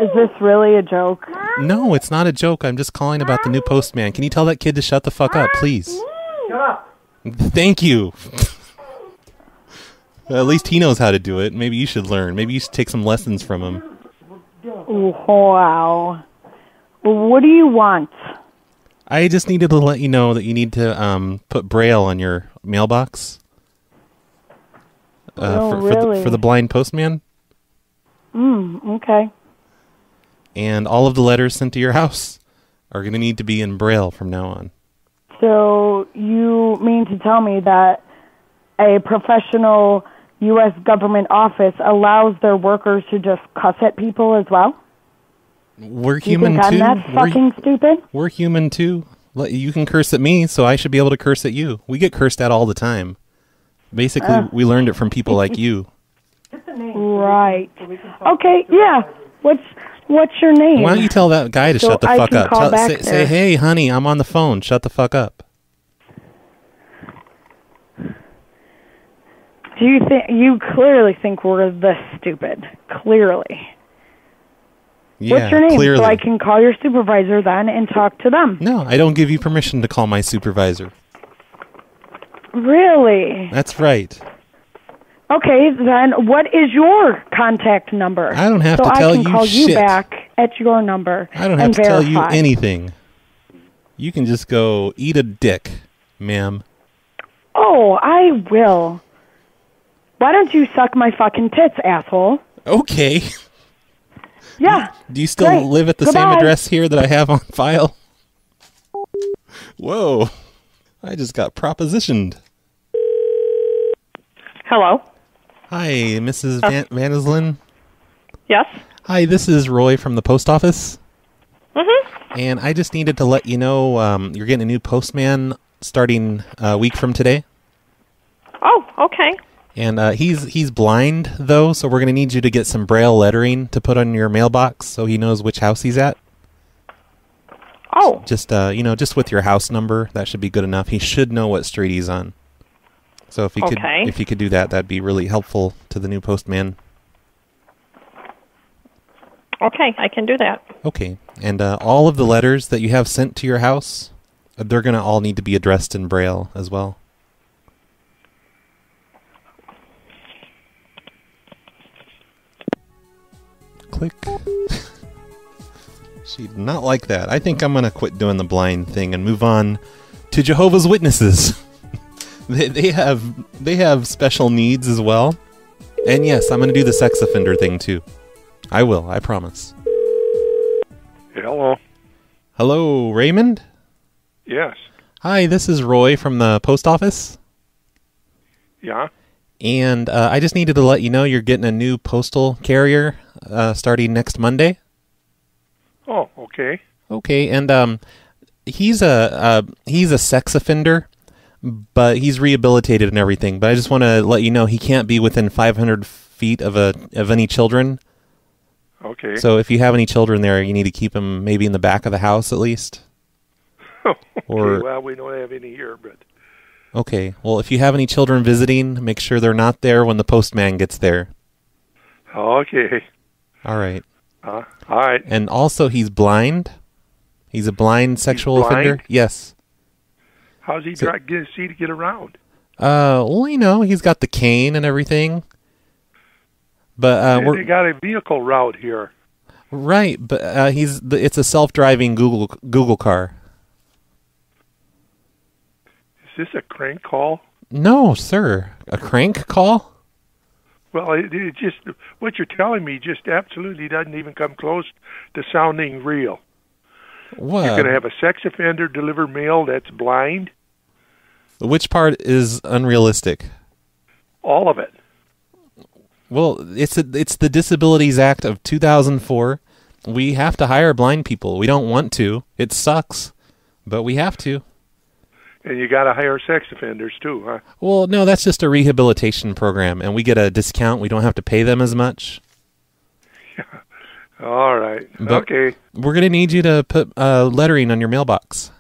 is this really a joke? No, it's not a joke. I'm just calling about the new postman. Can you tell that kid to shut the fuck up, please? Shut up. Thank you. At least he knows how to do it. Maybe you should learn. Maybe you should take some lessons from him. Wow. What do you want? I just needed to let you know that you need to put Braille on your mailbox. Really? For the blind postman. Okay. And all of the letters sent to your house are going to need to be in Braille from now on. So you mean to tell me that a professional U.S. government office allows their workers to just cuss at people as well? We're human you think too. I'm that fucking stupid? We're human too. You can curse at me, so I should be able to curse at you. We get cursed at all the time. Basically, we learned it from people like you. Right. Okay, yeah. What's your name? Why don't you tell that guy to So shut the I fuck can up? call back Say, there. hey, honey, I'm on the phone. Shut the fuck up. Do you clearly think we're this stupid? Clearly. Yeah, What's your name? clearly. So I can call your supervisor then and talk to them. No, I don't give you permission to call my supervisor. Really? That's right. Okay, then what is your contact number? I don't have so to tell you I can call you shit. back at your number. I don't have and to tell you verify. anything. You can just go eat a dick, ma'am. Oh, I will. Why don't you suck my fucking tits, asshole? Okay. Yeah. Do you still Great. live at the Goodbye. same address here that I have on file? Whoa. I just got propositioned. Hello. Hi, Mrs. Van Islen. Yes. Hi, this is Roy from the post office. Mm-hmm. And I just needed to let you know you're getting a new postman starting a week from today. Oh, okay. And he's blind, though, so we're going to need you to get some Braille lettering to put on your mailbox so he knows which house he's at. Oh. Just, just with your house number, that should be good enough. He should know what street he's on. So if you could do that, that'd be really helpful to the new postman. Okay, I can do that. Okay. And all of the letters that you have sent to your house, they're going to all need to be addressed in Braille as well. Click. She'd not like that. I think I'm going to quit doing the blind thing and move on to Jehovah's Witnesses. They have special needs as well. And yes, I'm going to do the sex offender thing too. I will, I promise. Hello. Hello, Raymond? Yes. Hi, this is Roy from the post office. Yeah. And I just needed to let you know you're getting a new postal carrier starting next Monday. Oh, okay. Okay, and he's a sex offender, but he's rehabilitated and everything. But I just want to let you know he can't be within 500 feet of any children. Okay. So if you have any children there, you need to keep them maybe in the back of the house at least. Okay, Or well, we don't have any here, but... Okay, well, if you have any children visiting, make sure they're not there when the postman gets there. Okay. All right. All right. And also, he's blind. He's a blind sexual offender. Yes. How's he try to get around? Well, he's got the cane and everything. But They got a vehicle route here. Right, but it's a self-driving Google car. Is this a crank call? No, sir. A crank call? Well, it just what you're telling me just absolutely doesn't even come close to sounding real. What? You're going to have a sex offender deliver mail that's blind? Which part is unrealistic? All of it. Well, it's the Disabilities Act of 2004. We have to hire blind people. We don't want to. It sucks, but we have to. And you got to hire sex offenders too, huh? Well, no, that's just a rehabilitation program, and we get a discount. We don't have to pay them as much. All right. But okay. We're going to need you to put lettering on your mailbox.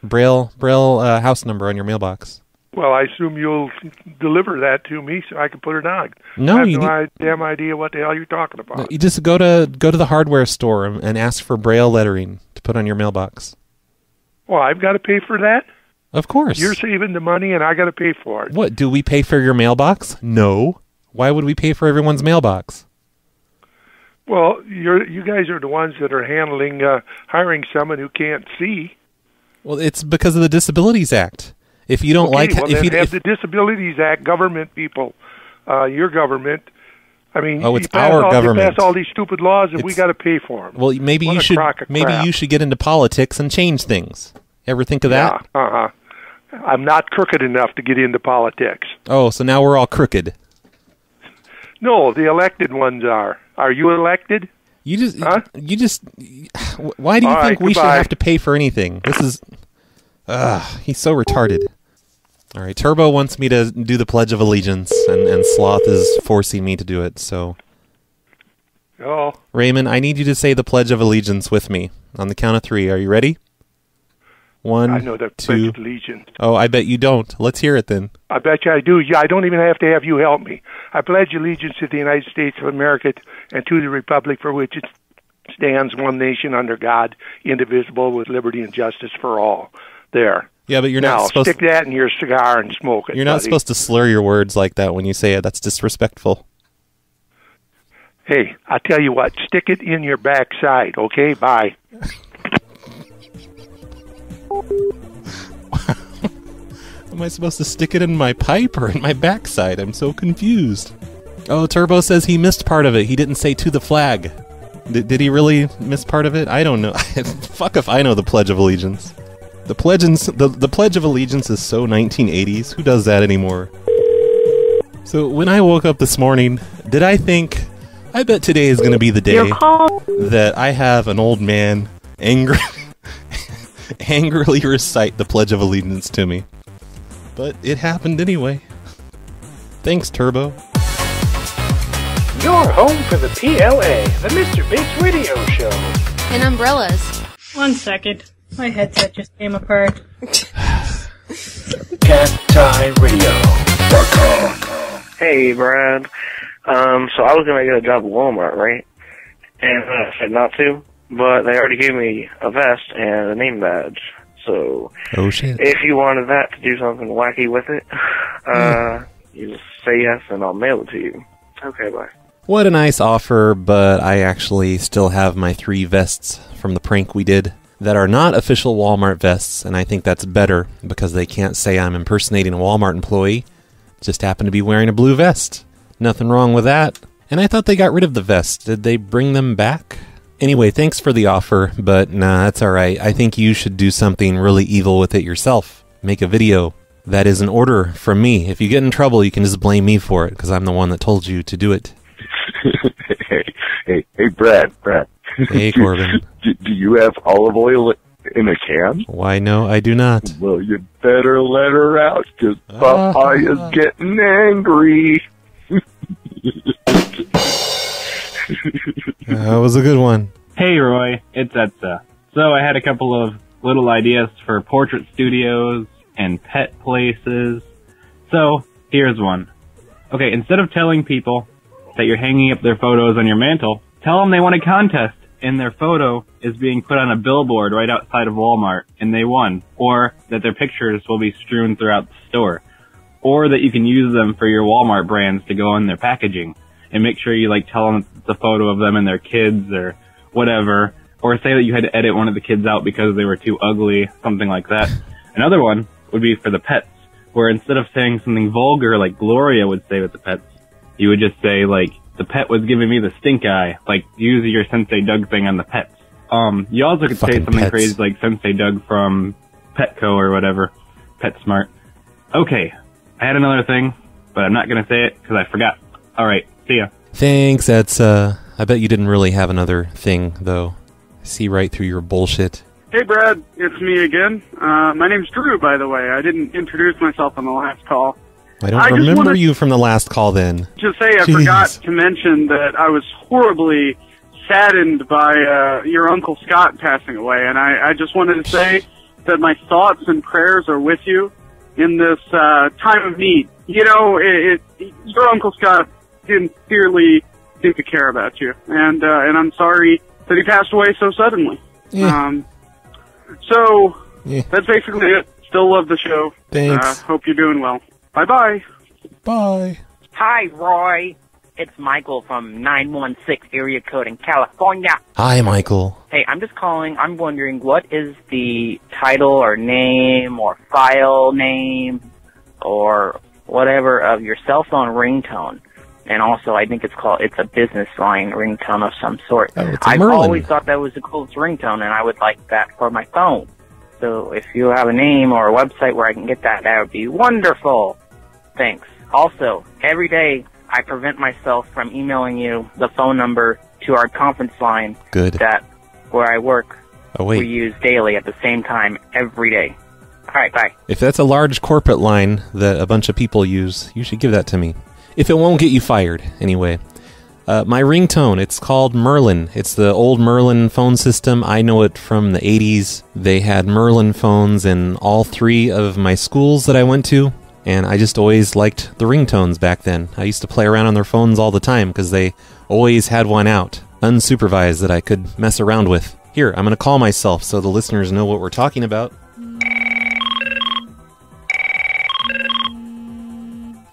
Braille house number on your mailbox. Well, I assume you'll deliver that to me so I can put it on. No, I have you no damn idea what the hell you're talking about. You just go to the hardware store and ask for Braille lettering to put on your mailbox. Well, I've got to pay for that? Of course. You're saving the money and I got to pay for it. What, do we pay for your mailbox? No. Why would we pay for everyone's mailbox? Well, you guys are the ones that are handling hiring someone who can't see. Well, it's because of the Disabilities Act. If you don't Well, then have the Disabilities Act government people, your government. I mean, it's our government. You pass all these stupid laws and we got to pay for them. Well, maybe you should get into politics and change things. Ever think of that? Yeah, I'm not crooked enough to get into politics. Oh, so now we're all crooked. No, the elected ones are. Are you elected? You just. Why do you think we should have to pay for anything? This is. He's so retarded. All right, Turbo wants me to do the Pledge of Allegiance, and Sloth is forcing me to do it. So. Oh. Raymond, I need you to say the Pledge of Allegiance with me on the count of 3. Are you ready? 1, I know the 2. Pledge of Allegiance. Oh, I bet you don't. Let's hear it then. I bet you I do. Yeah, I don't even have to have you help me. I pledge allegiance to the United States of America and to the republic for which it stands, one nation under God, indivisible, with liberty and justice for all. There. Yeah, but you're now, not supposed stick that in your cigar and smoke it. You're not supposed to slur your words like that when you say it. That's disrespectful. Hey, I tell you what, stick it in your backside, okay? Bye. Am I supposed to stick it in my pipe or in my backside? I'm so confused. Oh, Turbo says he missed part of it. He didn't say to the flag. Did he really miss part of it? I don't know. Fuck if I know the Pledge of Allegiance. The Pledge of Allegiance is so 1980s. Who does that anymore? So when I woke up this morning, did I think, I bet today is going to be the day that I have an old man angrily recite the Pledge of Allegiance to me. But it happened anyway. Thanks, Turbo. You're home for the PLA, the Mr. Bates Radio Show. And umbrellas. 1 second. My headset just came apart. CatTieRadio.com. Hey, Brad. So I was gonna get a job at Walmart, right? And I said not to, but they already gave me a vest and a name badge. So, oh shit! If you wanted that to do something wacky with it, you just say yes and I'll mail it to you. Okay, bye. What a nice offer, but I actually still have my 3 vests from the prank we did that are not official Walmart vests, and I think that's better because they can't say I'm impersonating a Walmart employee. Just happen to be wearing a blue vest. Nothing wrong with that. And I thought they got rid of the vests. Did they bring them back? Anyway, thanks for the offer, but nah, that's alright. I think you should do something really evil with it yourself. Make a video. That is an order from me. If you get in trouble, you can just blame me for it, because I'm the one that told you to do it. Hey, Brad. Hey, Corbin. Do you have olive oil in a can? Why, no, I do not. Well, you better let her out, because Papaya's getting angry. That was a good one. Hey, Roy, it's Etza. So I had a couple of little ideas for portrait studios and pet places. So here's one. Okay, instead of telling people that you're hanging up their photos on your mantle, tell them they won a contest and their photo is being put on a billboard right outside of Walmart and they won. Or that their pictures will be strewn throughout the store. Or that you can use them for your Walmart brands to go on their packaging. And make sure you tell them the photo of them and their kids or whatever. Or say that you had to edit one of the kids out because they were too ugly, something like that. Another one would be for the pets, where instead of saying something vulgar like Gloria would say with the pets, you would just say the pet was giving me the stink eye. Use your Sensei Doug thing on the pets. You also could say something crazy like Sensei Doug from Petco or whatever. PetSmart. Okay, I had another thing, but I'm not gonna say it because I forgot. Alright, see ya. Thanks, that's, I bet you didn't really have another thing, though. I see right through your bullshit. Hey, Brad, it's me again. My name's Drew, by the way. I didn't introduce myself on the last call. I don't remember you from the last call, then. Just say I forgot to mention that I was horribly saddened by your Uncle Scott passing away, and I just wanted to say that my thoughts and prayers are with you in this time of need. You know, your Uncle Scott sincerely seemed to care about you, and I'm sorry that he passed away so suddenly. Yeah. That's basically it. Still love the show. Thanks. Hope you're doing well. Bye-bye. Bye. Hi, Roy. It's Michael from 916 area code in California. Hi, Michael. Hey, I'm just calling. I'm wondering, what is the title or name or file name or whatever of your cell phone ringtone? And also, I think it's a business line ringtone of some sort. Oh, it's a I've Merlin. always thought that was the coolest ringtone, and I would like that for my phone. So if you have a name or a website where I can get that, that would be wonderful. Thanks. Also, every day I prevent myself from emailing you the phone number to our conference line. Good. That where I work, Oh, wait. we use daily at the same time every day. All right, bye. If that's a large corporate line that a bunch of people use, you should give that to me. If it won't get you fired, anyway. My ringtone, it's called Merlin. It's the old Merlin phone system. I know it from the 80s. They had Merlin phones in all 3 of my schools that I went to, and I just always liked the ringtones back then. I used to play around on their phones all the time because they always had one out, unsupervised, that I could mess around with. Here, I'm going to call myself so the listeners know what we're talking about.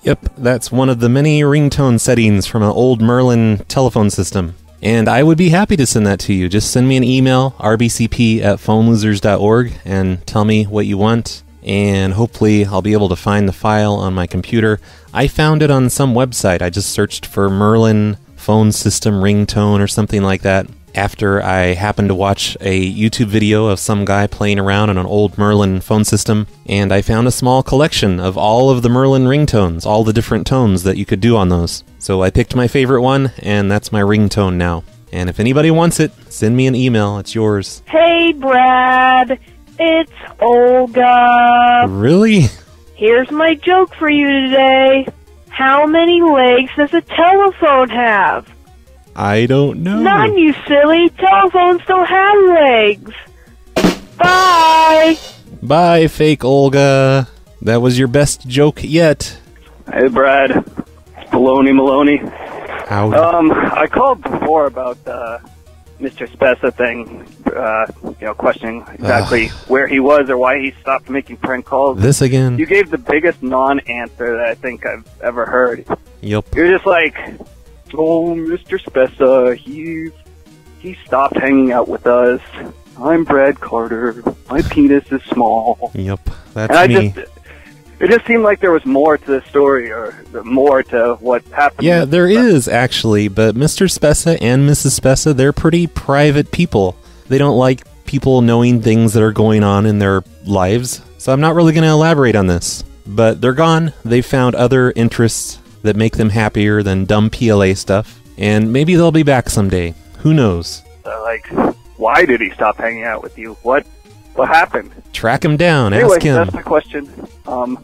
Yep, that's one of the many ringtone settings from an old Merlin telephone system. And I would be happy to send that to you. Just send me an email, rbcp@phonelosers.org, and tell me what you want. And hopefully I'll be able to find the file on my computer. I found it on some website. I just searched for Merlin phone system ringtone or something like that, after I happened to watch a YouTube video of some guy playing around on an old Merlin phone system, and I found a small collection of all of the Merlin ringtones, all the different tones that you could do on those. So I picked my favorite one, and that's my ringtone now. And if anybody wants it, send me an email. It's yours. Hey, Brad. It's Olga. Really? Here's my joke for you today. How many legs does a telephone have? I don't know. None, you silly. Telephones don't have legs. Bye. Bye, fake Olga. That was your best joke yet. Hey, Brad. Maloney. Howdy. I called before about Mr. Spessa thing, questioning exactly where he was or why he stopped making prank calls. This again? You gave the biggest non-answer that I think I've ever heard. Yep. You're just like, oh, Mr. Spessa, he stopped hanging out with us. I'm Brad Carter. My penis is small. Yep, that's me. It just seemed like there was more to the story, or more to what happened. Yeah, there is, actually, but Mr. Spessa and Mrs. Spessa, they're pretty private people. They don't like people knowing things that are going on in their lives, so I'm not really going to elaborate on this. But they're gone. They've found other interests that make them happier than dumb PLA stuff, and maybe they'll be back someday. Who knows? Why did he stop hanging out with you? What happened? Track him down. Anyway, Ask him. that's my question. We'll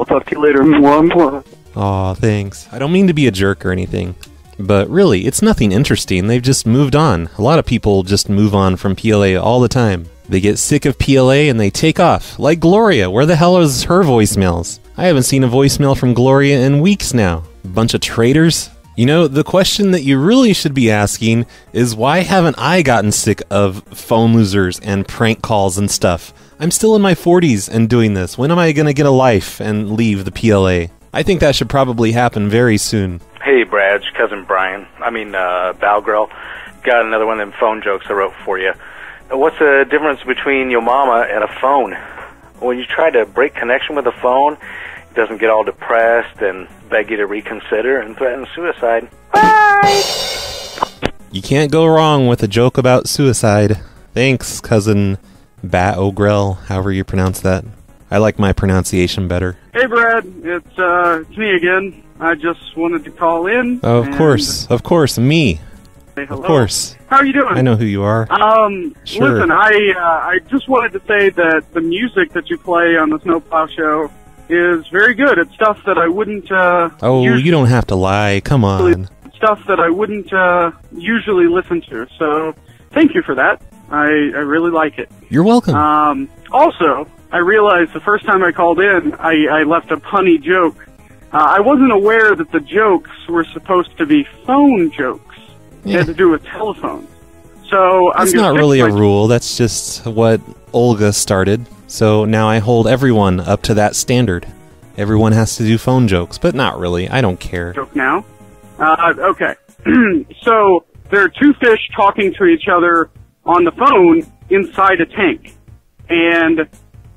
talk to you later. Mwah. Aw, thanks. I don't mean to be a jerk or anything, but really, it's nothing interesting. They've just moved on. A lot of people just move on from PLA all the time. They get sick of PLA and they take off. Like Gloria. Where the hell is her voicemails? I haven't seen a voicemail from Gloria in weeks now. Bunch of traitors. You know, the question that you really should be asking is, why haven't I gotten sick of phone losers and prank calls and stuff? I'm still in my 40s and doing this. When am I going to get a life and leave the PLA? I think that should probably happen very soon. Hey, Brad, it's cousin Brian. Balgirl. Got another one of them phone jokes I wrote for you. What's the difference between your mama and a phone? When you try to break connection with a phone, it doesn't get all depressed and beg you to reconsider and threaten suicide. Bye! You can't go wrong with a joke about suicide. Thanks, cousin Bat-Ogrel, however you pronounce that. I like my pronunciation better. Hey, Brad. It's me again. I just wanted to call in. Oh, of course, me. Say hello. Of course. How are you doing? I know who you are. Sure. Listen, I just wanted to say that the music that you play on the Snowplow Show is very good. It's stuff that I wouldn't you don't have to lie. Come on. Stuff that I wouldn't usually listen to. So, thank you for that. I really like it. You're welcome. Also, I realized the first time I called in, I left a punny joke. I wasn't aware that the jokes were supposed to be phone jokes. It had to do with telephones. So That's not really a rule. That's just what Olga started. So now I hold everyone up to that standard. Everyone has to do phone jokes, but not really. I don't care. Joke now? Okay. So there are two fish talking to each other on the phone inside a tank. And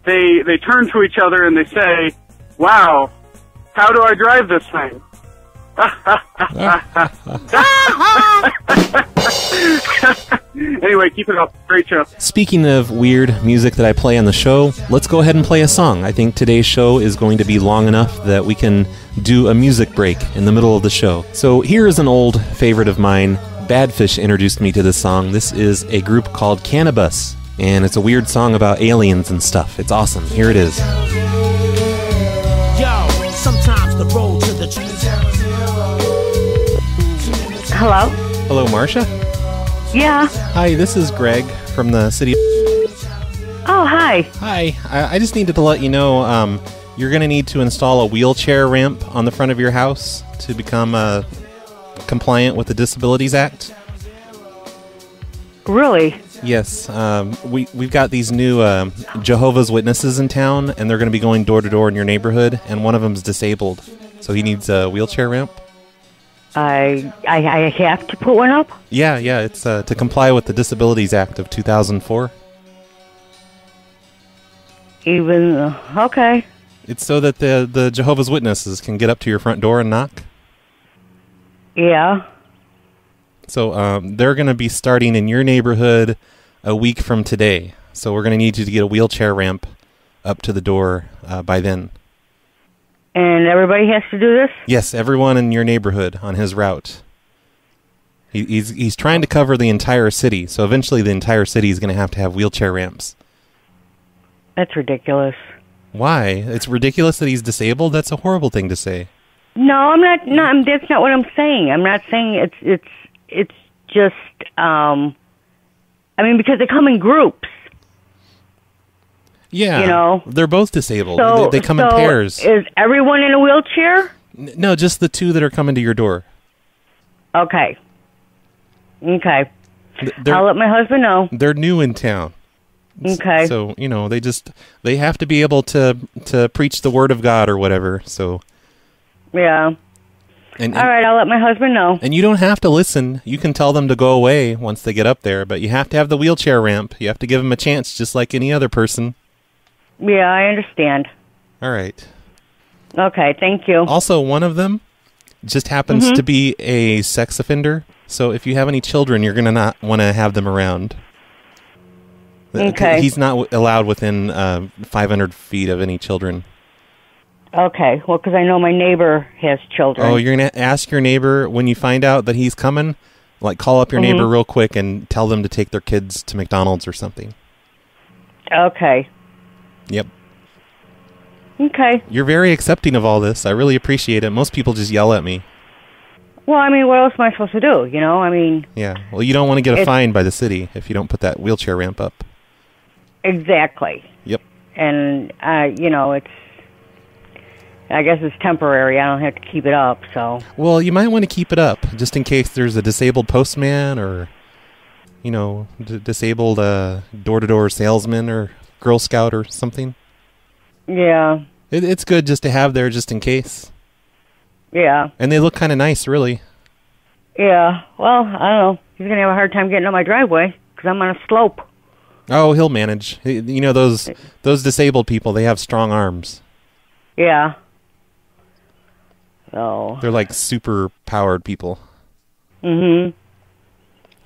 they turn to each other and they say, "Wow, how do I drive this thing?" Anyway, keep it up. Great show. Speaking of weird music that I play on the show, let's go ahead and play a song. I think today's show is going to be long enough that we can do a music break in the middle of the show. So here is an old favorite of mine, Badfish introduced me to this song. This is a group called Cannabis, and it's a weird song about aliens and stuff. It's awesome. Here it is. Yo, sometimes the road to the Hello? Hello, Marcia? Yeah. Hi, this is Greg from the city. Oh, hi. Hi. I just needed to let you know you're going to need to install a wheelchair ramp on the front of your house to become compliant with the Disabilities Act. Really? Yes. We've got these new Jehovah's Witnesses in town, and they're going to be going door to door in your neighborhood, and one of them's disabled, so he needs a wheelchair ramp. I have to put one up? Yeah, it's to comply with the Disabilities Act of 2004. Okay. It's so that the Jehovah's Witnesses can get up to your front door and knock. Yeah. So they're going to be starting in your neighborhood a week from today. So we're going to need you to get a wheelchair ramp up to the door by then. And everybody has to do this? Yes, everyone in your neighborhood on his route. He's trying to cover the entire city, so eventually the entire city is going to have wheelchair ramps. That's ridiculous. Why? It's ridiculous that he's disabled? That's a horrible thing to say. No, I'm not. No, that's not what I'm saying. I'm not saying it's just. I mean, because they come in groups. Yeah, you know, they're both disabled. So, they come in pairs. Is everyone in a wheelchair? No, just the two that are coming to your door. Okay. I'll let my husband know. They're new in town. Okay. So, you know, they have to be able to preach the word of God or whatever. So. Yeah. And all right, I'll let my husband know. And you don't have to listen. You can tell them to go away once they get up there, but you have to have the wheelchair ramp. You have to give them a chance just like any other person. Yeah, I understand. All right. Okay, thank you. Also, one of them just happens to be a sex offender. So if you have any children, you're going to not want to have them around. Okay. He's not allowed within 500 feet of any children. Okay, well, because I know my neighbor has children. Oh, you're going to ask your neighbor when you find out that he's coming? Like, call up your neighbor real quick and tell them to take their kids to McDonald's or something. Okay. Yep. Okay. You're very accepting of all this. I really appreciate it. Most people just yell at me. Well, I mean, what else am I supposed to do? You know, I mean... Yeah. Well, you don't want to get a fine by the city if you don't put that wheelchair ramp up. Exactly. Yep. And, you know, I guess it's temporary. I don't have to keep it up, so... Well, you might want to keep it up, just in case there's a disabled postman or, you know, disabled door-to-door salesman or Girl Scout or something. Yeah. It's good just to have there just in case. Yeah. And they look kind of nice, really. Yeah. Well, I don't know. He's going to have a hard time getting up my driveway because I'm on a slope. Oh, he'll manage. You know, those disabled people, they have strong arms. Yeah. So. They're like super powered people. Mm-hmm.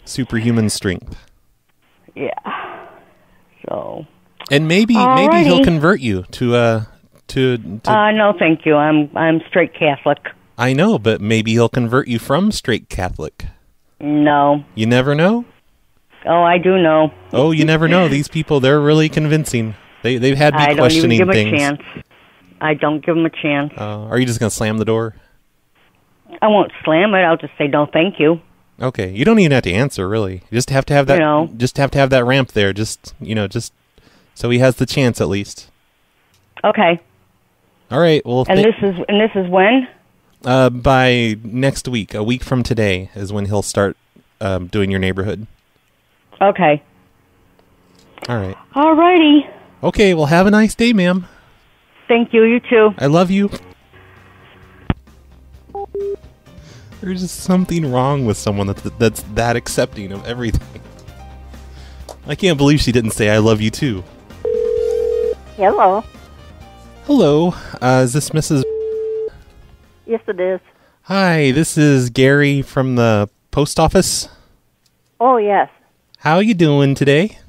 Superhuman strength. Yeah. So. And maybe he'll convert you to no, thank you. I'm straight Catholic. I know, but maybe he'll convert you from straight Catholic. No. You never know? Oh, I do know. Oh, you never know. These people, they're really convincing. They've had me questioning things. I don't even give them a chance. I don't give them a chance. Are you just going to slam the door? I won't slam it. I'll just say no, thank you. Okay. You don't even have to answer, really. You just have to have that. You know. Just have to have that ramp there. Just so he has the chance at least. Okay. All right. Well. And this is when? By next week, a week from today is when he'll start doing your neighborhood. Okay. All right. All righty. Okay. Well, have a nice day, ma'am. Thank you. You too. I love you. There's just something wrong with someone that's that accepting of everything. I can't believe she didn't say I love you too. Hello. Hello. Is this Mrs. Yes, it is. Hi, this is Gary from the post office. Oh, yes. How you doing today?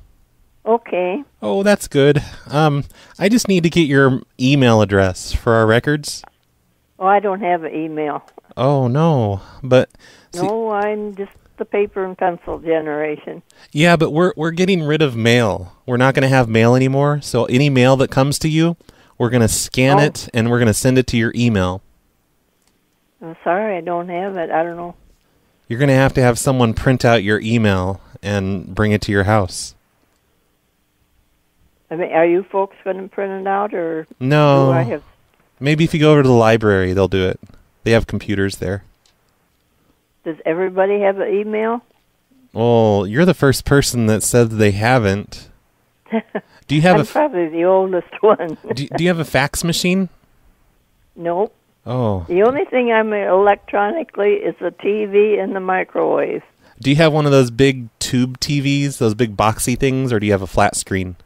Okay. Oh, that's good. I just need to get your email address for our records. Oh, I don't have an email. Oh, no. But... No, I'm just the paper and pencil generation. Yeah, but we're getting rid of mail. We're not going to have mail anymore. So any mail that comes to you, we're going to scan it and we're going to send it to your email. I'm sorry, I don't have it. I don't know. You're going to have someone print out your email and bring it to your house. I mean, are you folks going to print it out, or No. do I have? Maybe if you go over to the library, they'll do it. They have computers there. Does everybody have an email? Well, you're the first person that said they haven't. Do you have I'm probably the oldest one. do you have a fax machine? Nope. Oh. The only thing I'm electronically is the TV and the microwave. Do you have one of those big tube TVs, those big boxy things, or do you have a flat screen?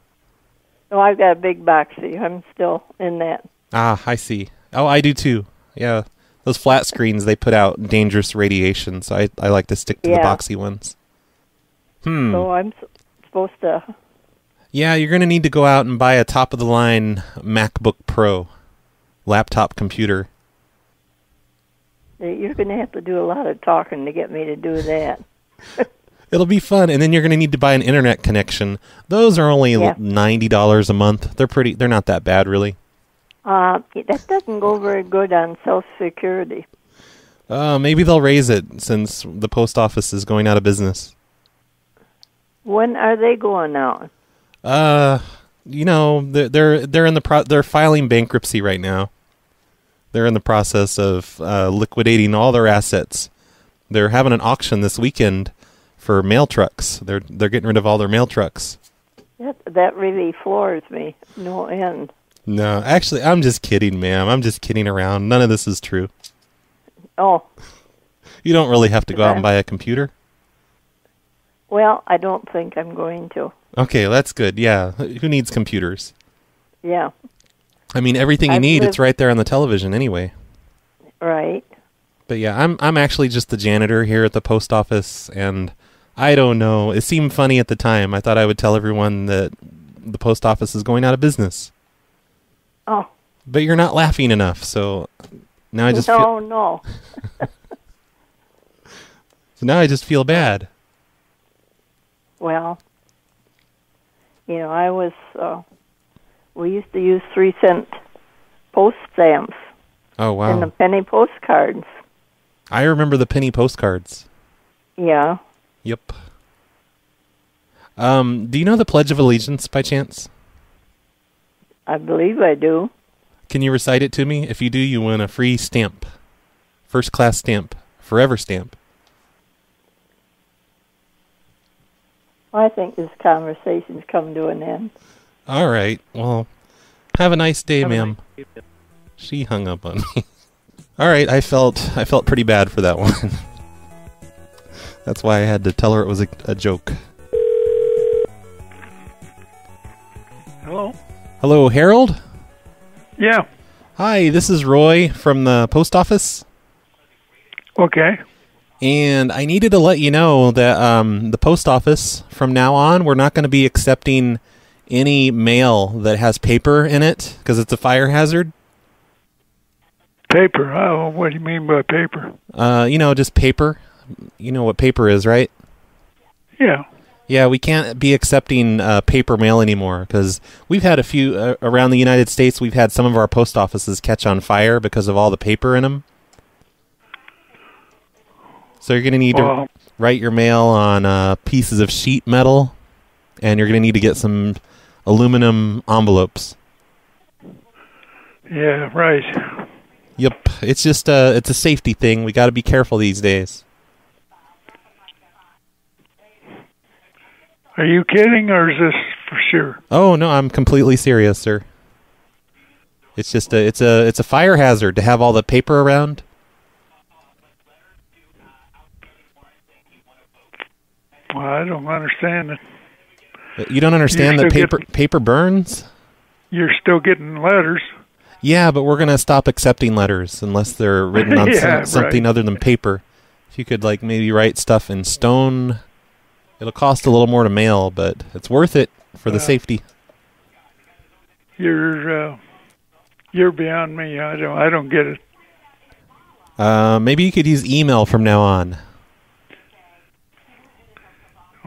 Oh, I've got a big boxy. I'm still in that. Ah, I see. Oh, I do too. Yeah. Those flat screens, they put out dangerous radiation, so I like to stick to the boxy ones. So I'm supposed to... Yeah, you're going to need to go out and buy a top-of-the-line MacBook Pro laptop computer. You're going to have to do a lot of talking to get me to do that. It'll be fun, and then you're going to need to buy an internet connection. Those are only $90 a month. They're not that bad, really. That doesn't go very good on Social Security. Maybe they'll raise it since the post office is going out of business. When are they going out? You know, they're filing bankruptcy right now. They're in the process of liquidating all their assets. They're having an auction this weekend for mail trucks. They're getting rid of all their mail trucks. That really floors me. No end. No, actually, I'm just kidding, ma'am. I'm just kidding around. None of this is true. Oh. You don't really have to go out and buy a computer. Well, I don't think I'm going to. Okay, that's good. Yeah, who needs computers? Yeah. I mean, everything you need, it's right there on the television anyway. Right. But yeah, I'm actually just the janitor here at the post office, and I don't know. It seemed funny at the time. I thought I would tell everyone that the post office is going out of business. Oh. But you're not laughing enough, so now I just No. So now I just feel bad. Well, I was, we used to use 3-cent post stamps. Oh, wow. And the penny postcards. I remember the penny postcards. Yeah. Yep. Do you know the Pledge of Allegiance by chance? I believe I do. Can you recite it to me? If you do, you win a free stamp. First class stamp. Forever stamp. I think this conversation's come to an end. All right. Well, have a nice day, ma'am. She hung up on me. All right. I felt pretty bad for that one. That's why I had to tell her it was a joke. Hello? Hello, Harold? Yeah. Hi, this is Roy from the post office. Okay. And I needed to let you know that the post office, from now on, we're not going to be accepting any mail that has paper in it because it's a fire hazard. Paper? Oh, what do you mean by paper? Just paper. You know what paper is, right? Yeah. Yeah, we can't be accepting paper mail anymore because we've had a few around the United States. We've had some of our post offices catch on fire because of all the paper in them. So you're going to need to write your mail on pieces of sheet metal, and you're going to need to get some aluminum envelopes. Yeah, right. Yep, it's just it's a safety thing. We got to be careful these days. Are you kidding, or is this for sure? Oh no, I'm completely serious, sir. It's just it's a fire hazard to have all the paper around. Well, I don't understand it. You don't understand that paper burns? You're still getting letters. Yeah, but we're going to stop accepting letters unless they're written on something other than paper. If you could maybe write stuff in stone, it'll cost a little more to mail, but it's worth it for the safety. You're beyond me. I don't get it. Maybe you could use email from now on.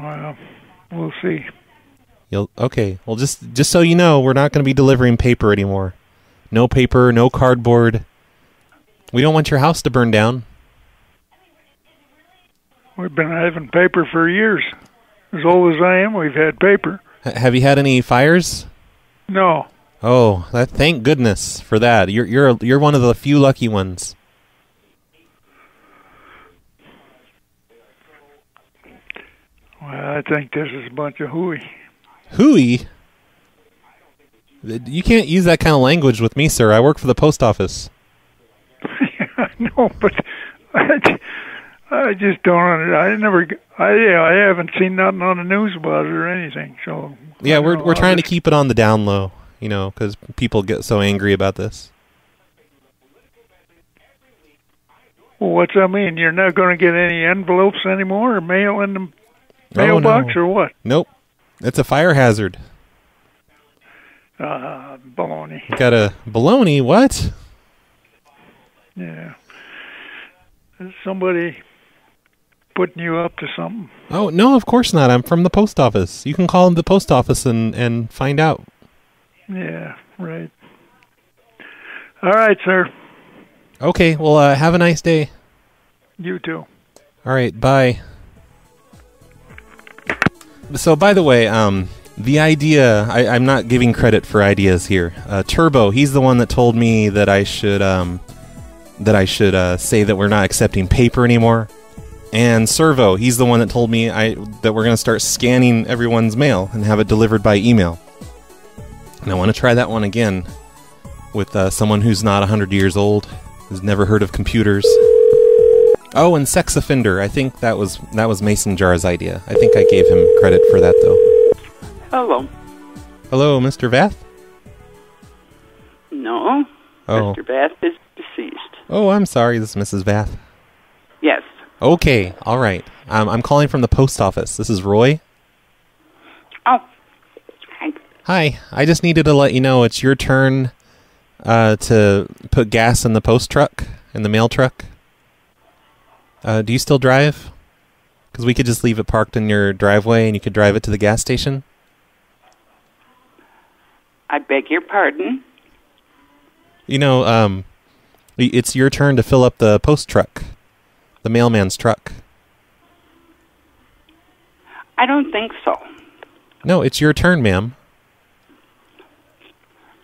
Well, we'll see. Okay. Well, just so you know, we're not going to be delivering paper anymore. No paper, no cardboard. We don't want your house to burn down. We've been having paper for years. As old as I am, we've had paper. Have you had any fires? No. Oh, thank goodness for that. You're one of the few lucky ones. Well, I think this is a bunch of hooey. Hooey? You can't use that kind of language with me, sir. I work for the post office. No, but I just don't. I haven't seen nothing on the news about it or anything. So yeah, we're trying to keep it on the down low, because people get so angry about this. Well, what's that mean? You're not going to get any envelopes anymore, or mail in the mailbox, or what? Nope, it's a fire hazard. Baloney. Got a baloney? What? Yeah. Is somebody putting you up to something? Oh, no, of course not. I'm from the post office. You can call the post office and find out. Yeah, right. All right, sir. Okay, well, have a nice day. You too. All right, bye. So, by the way, the idea, I'm not giving credit for ideas here. Turbo, he's the one that told me that I should say that we're not accepting paper anymore. And Servo, he's the one that told me that we're going to start scanning everyone's mail and have it delivered by email. And I want to try that one again with someone who's not 100 years old, who's never heard of computers. Oh, and sex offender. I think that was Mason Jar's idea. I think I gave him credit for that, though. Hello. Hello, Mr. Vath? No. Oh. Mr. Bath is deceased. Oh, I'm sorry. This is Mrs. Vath. Yes. Okay. All right. I'm calling from the post office. This is Roy. Oh. Hi. Hi. I just needed to let you know it's your turn to put gas in the post truck, in the mail truck. Do you still drive? Because we could just leave it parked in your driveway and you could drive it to the gas station. I beg your pardon? It's your turn to fill up the post truck. The mailman's truck. I don't think so. No, it's your turn, ma'am.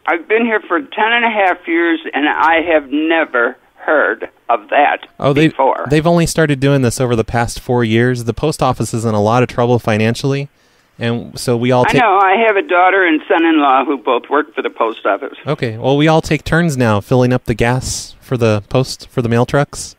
I've been here for 10.5 years, and I have never heard of that before. They've only started doing this over the past 4 years. The post office is in a lot of trouble financially, and so we all I know. I have a daughter and son-in-law who both work for the post office. Okay, well, we all take turns now filling up the gas for the mail trucks.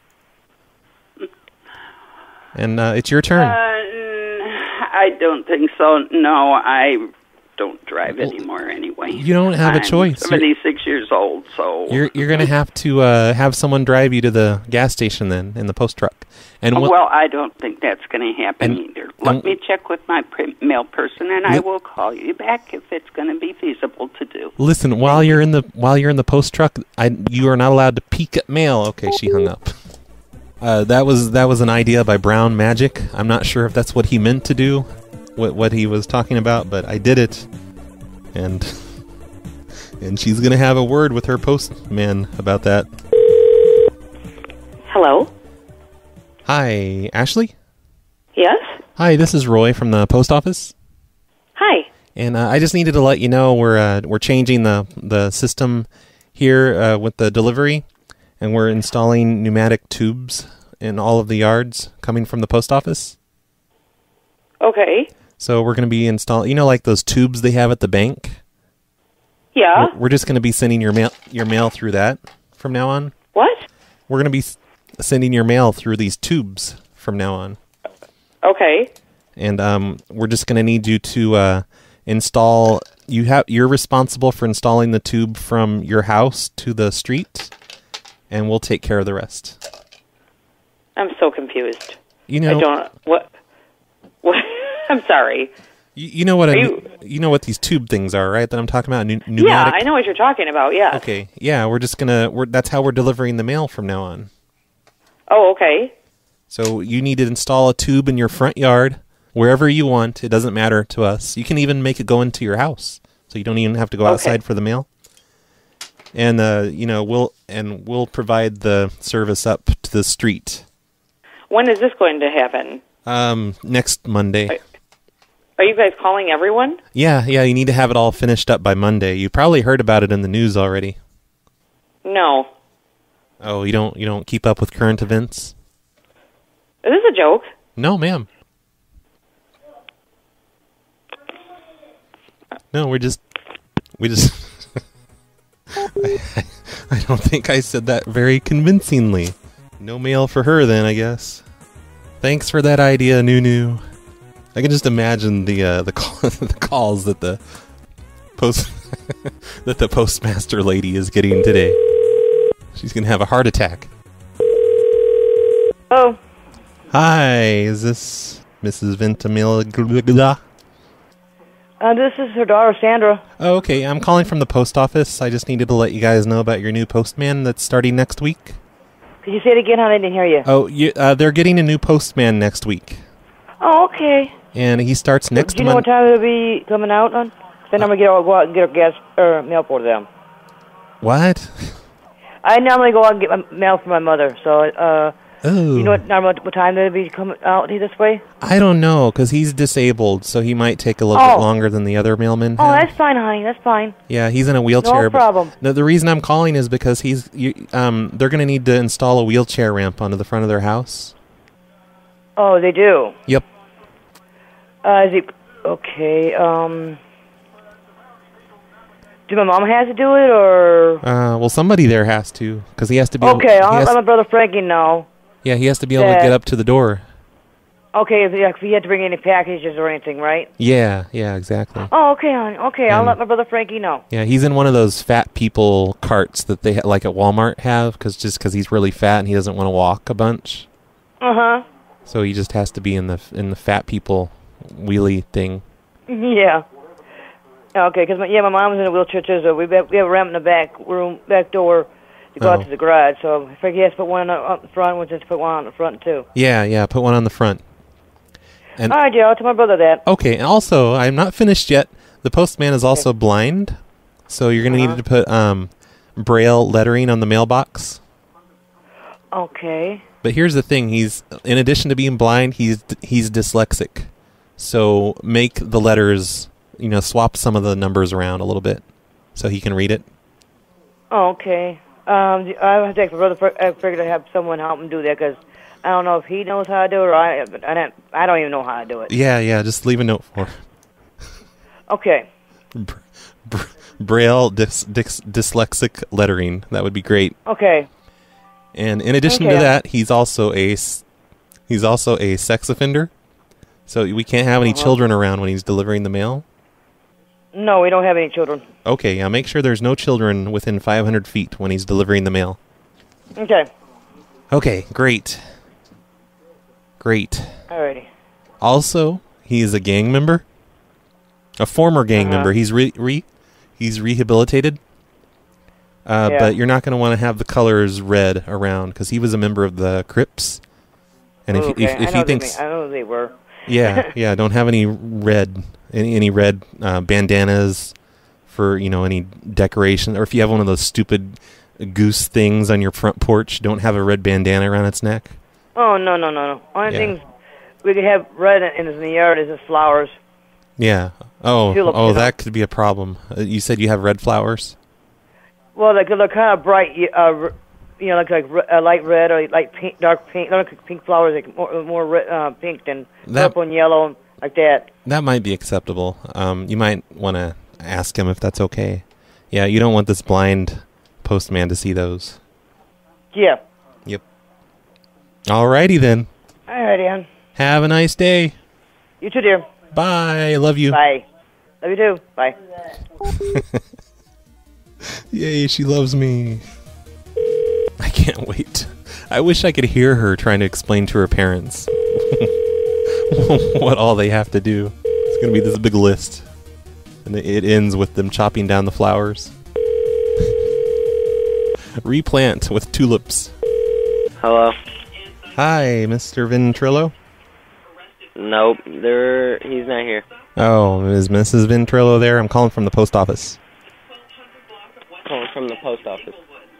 And it's your turn. I don't think so. No, I don't drive anymore anyway. You don't have a choice. I'm 76 years old, so... You're going to have to have someone drive you to the gas station then, in the post truck. And well, I don't think that's going to happen either. Let me check with my mail person, and I will call you back if it's going to be feasible to do. Listen, while you're in the post truck, you are not allowed to peek at mail. Okay, she hung up. That was an idea by Brown Magic. I'm not sure if that's what he meant to do, what he was talking about, but I did it, and she's gonna have a word with her postman about that. Hello. Hi, Ashley. Yes. Hi, this is Roy from the post office. Hi. And I just needed to let you know we're changing the system here with the delivery. And we're installing pneumatic tubes in all of the yards coming from the post office. Okay. So we're going to be installing, like those tubes they have at the bank? Yeah. We're just going to be sending your mail through that from now on. What? We're going to be sending your mail through these tubes from now on. Okay. And we're just going to need you to install, you're responsible for installing the tube from your house to the street. And we'll take care of the rest. I'm so confused. I don't... What? I'm sorry. You know what you know what these tube things are, right? That I'm talking about? Pneumatic? Yeah, I know what you're talking about, yeah. Okay, yeah, we're just that's how we're delivering the mail from now on. Oh, okay. So you need to install a tube in your front yard wherever you want. It doesn't matter to us. You can even make it go into your house, so you don't even have to go outside for the mail. And we'll provide the service up to the street. When is this going to happen? Next Monday. Are you guys calling everyone? Yeah. You need to have it all finished up by Monday. You probably heard about it in the news already. No. Oh, you don't keep up with current events? Is this a joke? No, ma'am. No, we just. I don't think I said that very convincingly. No mail for her then, I guess. Thanks for that idea, Nunu. I can just imagine the calls that the postmaster lady is getting today. She's gonna have a heart attack. Oh. Hi, is this Mrs. Ventimiglia? This is her daughter, Sandra. Oh, okay. I'm calling from the post office. I just needed to let you guys know about your new postman that's starting next week. Could you say it again? I didn't hear you. Oh, they're getting a new postman next week. Oh, okay. And he starts next month. Do you know what time it'll be coming out on? Then I'm going to go out and get her mail for them. What? I normally go out and get my mail for my mother, so, Oh. You know what time it'll be coming out this way? I don't know, because he's disabled, so he might take a little bit longer than the other mailmen have. Oh, that's fine, honey. That's fine. Yeah, he's in a wheelchair. No problem. No, the reason I'm calling is because they're going to need to install a wheelchair ramp onto the front of their house. Oh, they do? Yep. Is he... Okay, do my mom have to do it, or... Well, somebody there has to, because he has to be... Okay, I'll let my brother Frankie know. Yeah, he has to be able to get up to the door. Okay, if he had to bring any packages or anything, right? Yeah, exactly. Oh, okay, honey. Okay, I'll let my brother Frankie know. Yeah, he's in one of those fat people carts that they like at Walmart have, because he's really fat and he doesn't want to walk a bunch. Uh-huh. So he just has to be in the fat people wheelie thing. Yeah. Okay, because my mom's in a wheelchair too, so we have a ramp in the back door to go out to the garage. So if he has to put one up in front, we'll just put one on the front too. Yeah, put one on the front. And all right, yeah, I'll tell my brother that. Okay, and also, I'm not finished yet. The postman is also blind, so you're going to need to put Braille lettering on the mailbox. Okay. But here's the thing: in addition to being blind, he's dyslexic. So make the letters, swap some of the numbers around a little bit, so he can read it. Oh, okay. I have to ask my brother. I figured I'd have someone help him do that because I don't know if he knows how to do it or I don't even know how to do it. Yeah. Just leave a note for him. Okay. Braille dyslexic lettering. That would be great. Okay. And in addition to that, he's also a sex offender. So we can't have any children around when he's delivering the mail? No, we don't have any children. Okay, yeah, make sure there's no children within 500 feet when he's delivering the mail. Okay. Okay, great. Alrighty. Also, he is a gang member. A former gang member. He's he's rehabilitated. But you're not going to want to have the colors red around because he was a member of the Crips. And if he thinks... I know they were. Yeah, don't have any red bandanas for, any decoration. Or if you have one of those stupid goose things on your front porch, don't have a red bandana around its neck. Oh, no. Only things we could have red in the yard is the flowers. Yeah. Oh, that could be a problem. You said you have red flowers? Well, they're kind of bright, like light red or light pink, dark pink. They're like pink flowers, like more pink than purple and yellow, like that. That might be acceptable. You might want to ask him if that's okay. Yeah, you don't want this blind postman to see those. Yeah. Yep. Alrighty then. Alrighty, hon. Have a nice day. You too, dear. Bye. Love you. Bye. Love you too. Bye. Yay, she loves me. I can't wait. I wish I could hear her trying to explain to her parents what all they have to do. It's going to be this big list. And it ends with them chopping down the flowers. Replant with tulips. Hello? Hi, Mr. Ventrilo? Nope, he's not here. Oh, is Mrs. Ventrilo there? I'm calling from the post office. Calling from the post office.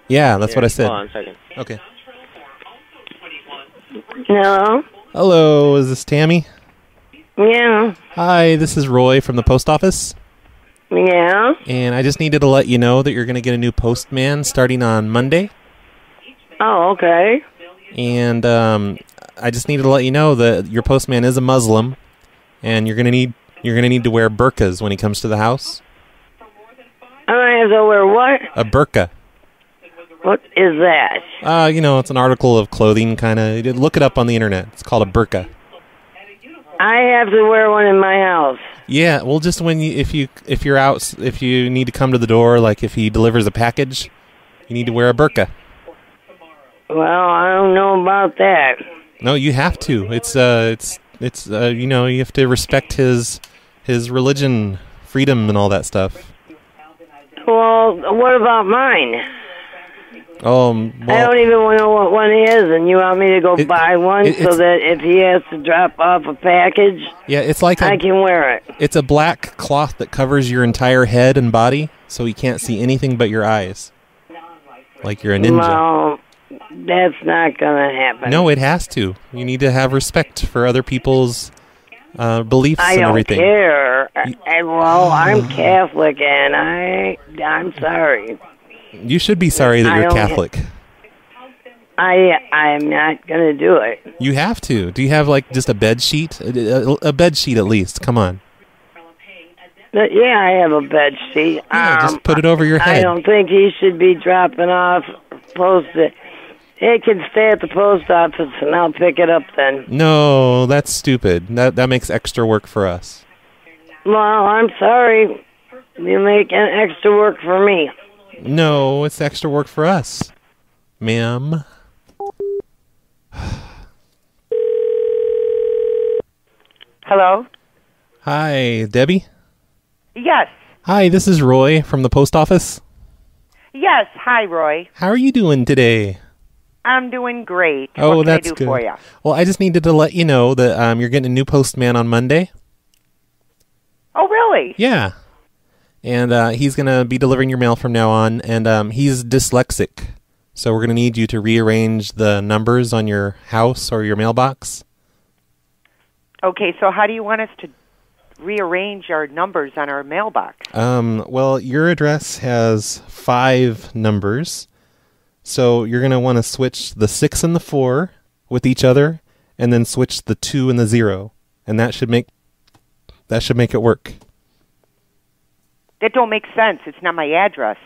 Yeah, that's what I said. Hold on a second. Okay. Hello? Hello, is this Tammy? Yeah. Hi, this is Roy from the post office. Yeah. And I just needed to let you know that you're going to get a new postman starting on Monday. Oh, okay. And I just needed to let you know that your postman is a Muslim, and you're gonna need to wear burqas when he comes to the house. I have to wear what? A burqa. What is that? It's an article of clothing, kind of. Look it up on the internet. It's called a burqa. I have to wear one in my house. Yeah, well, just when if you're out, if you need to come to the door, like if he delivers a package, you need to wear a burqa. Well, I don't know about that. No, you have to. It's you have to respect his religion, freedom, and all that stuff. Well, what about mine? Well, I don't even know what one is, and you want me to go buy one so that if he has to drop off a package, yeah, it's like I can wear it. It's a black cloth that covers your entire head and body, so he can't see anything but your eyes. Like you're a ninja. Well, that's not going to happen. No, it has to. You need to have respect for other people's beliefs and everything. I don't care. I'm Catholic, and I'm sorry. You should be sorry that you're Catholic. I'm not going to do it. You have to. Do you have like just a bed sheet? A bed sheet at least. Come on. Yeah, I have a bed sheet. Yeah, just put it over your head. I don't think he should be dropping off posted. It can stay at the post office, and I'll pick it up then. No, that's stupid. That makes extra work for us. Well, I'm sorry. You make extra work for me. No, it's extra work for us, ma'am. Hello? Hi, Debbie? Yes. Hi, this is Roy from the post office. Yes. Hi, Roy. How are you doing today? I'm doing great. Oh, what that's can I do good. for you? Well, I just needed to let you know that you're getting a new postman on Monday. Oh, really? Yeah. And he's going to be delivering your mail from now on, and he's dyslexic. So we're going to need you to rearrange the numbers on your house or your mailbox. Okay, so how do you want us to rearrange our numbers on our mailbox? Well, your address has 5 numbers. So you're going to want to switch the 6 and the 4 with each other, and then switch the 2 and the 0. And that should make it work. That don't make sense. It's not my address.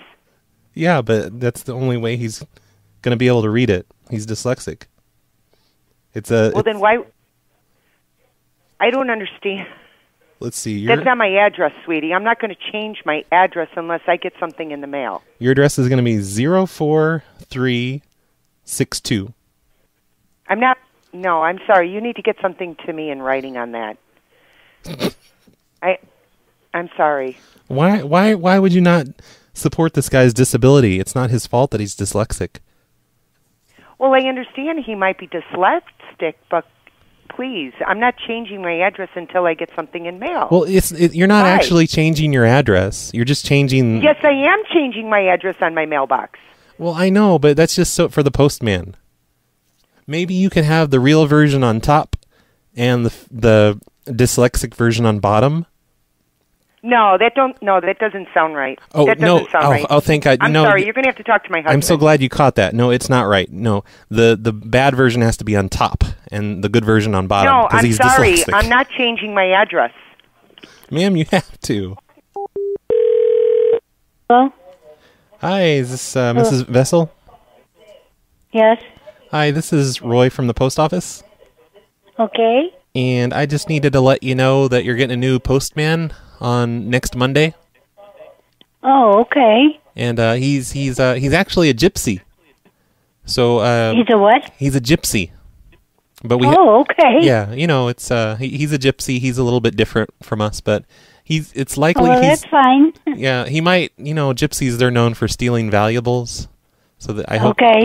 Yeah, but that's the only way he's going to be able to read it. He's dyslexic. Then why? I don't understand. Let's see. That's not my address, sweetie. I'm not going to change my address unless I get something in the mail. Your address is going to be 04362. I'm not. No, I'm sorry. You need to get something to me in writing on that. I'm sorry. Why would you not support this guy's disability? It's not his fault that he's dyslexic. Well, I understand he might be dyslexic, but please, I'm not changing my address until I get something in mail. Well, you're not actually changing your address. You're just changing... Yes, I am changing my address on my mailbox. Well, I know, but that's just for the postman. Maybe you can have the real version on top and the dyslexic version on bottom. No, that doesn't sound right. Oh, that doesn't sound right. Oh, thank God. I'm sorry, you're going to have to talk to my husband. I'm so glad you caught that. No, it's not right. No, the bad version has to be on top and the good version on bottom. No, I'm he's sorry. Dyslexic. I'm not changing my address. Ma'am, you have to. Hello? Hi, is this Mrs. Vessel? Yes. Hi, this is Roy from the post office. Okay. And I just needed to let you know that you're getting a new postman on next Monday. Oh, okay. And he's actually a gypsy. So he's a what? He's a gypsy. But okay. Yeah, it's he's a gypsy. He's a little bit different from us, but it's likely that's fine. Yeah, he might, gypsies, they're known for stealing valuables. So that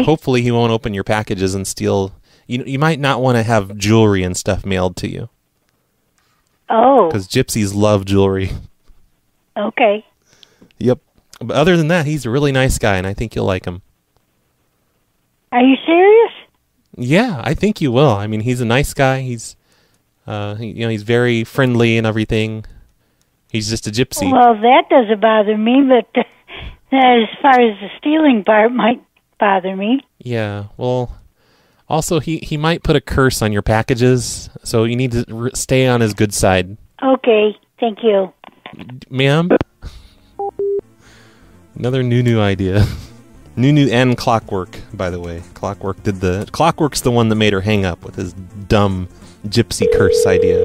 hopefully he won't open your packages and steal. You might not want to have jewelry and stuff mailed to you. Oh. Because gypsies love jewelry. Okay. Yep. But other than that, he's a really nice guy, and I think you'll like him. Are you serious? Yeah, I think you will. I mean, he's a nice guy. He's, he's very friendly and everything. He's just a gypsy. Well, that doesn't bother me, but as far as the stealing part might bother me. Yeah, well, also he might put a curse on your packages, so you need to stay on his good side. Okay, thank you. Ma'am? Another new idea. New and Clockwork, by the way. Clockwork's the one that made her hang up with his dumb gypsy curse idea.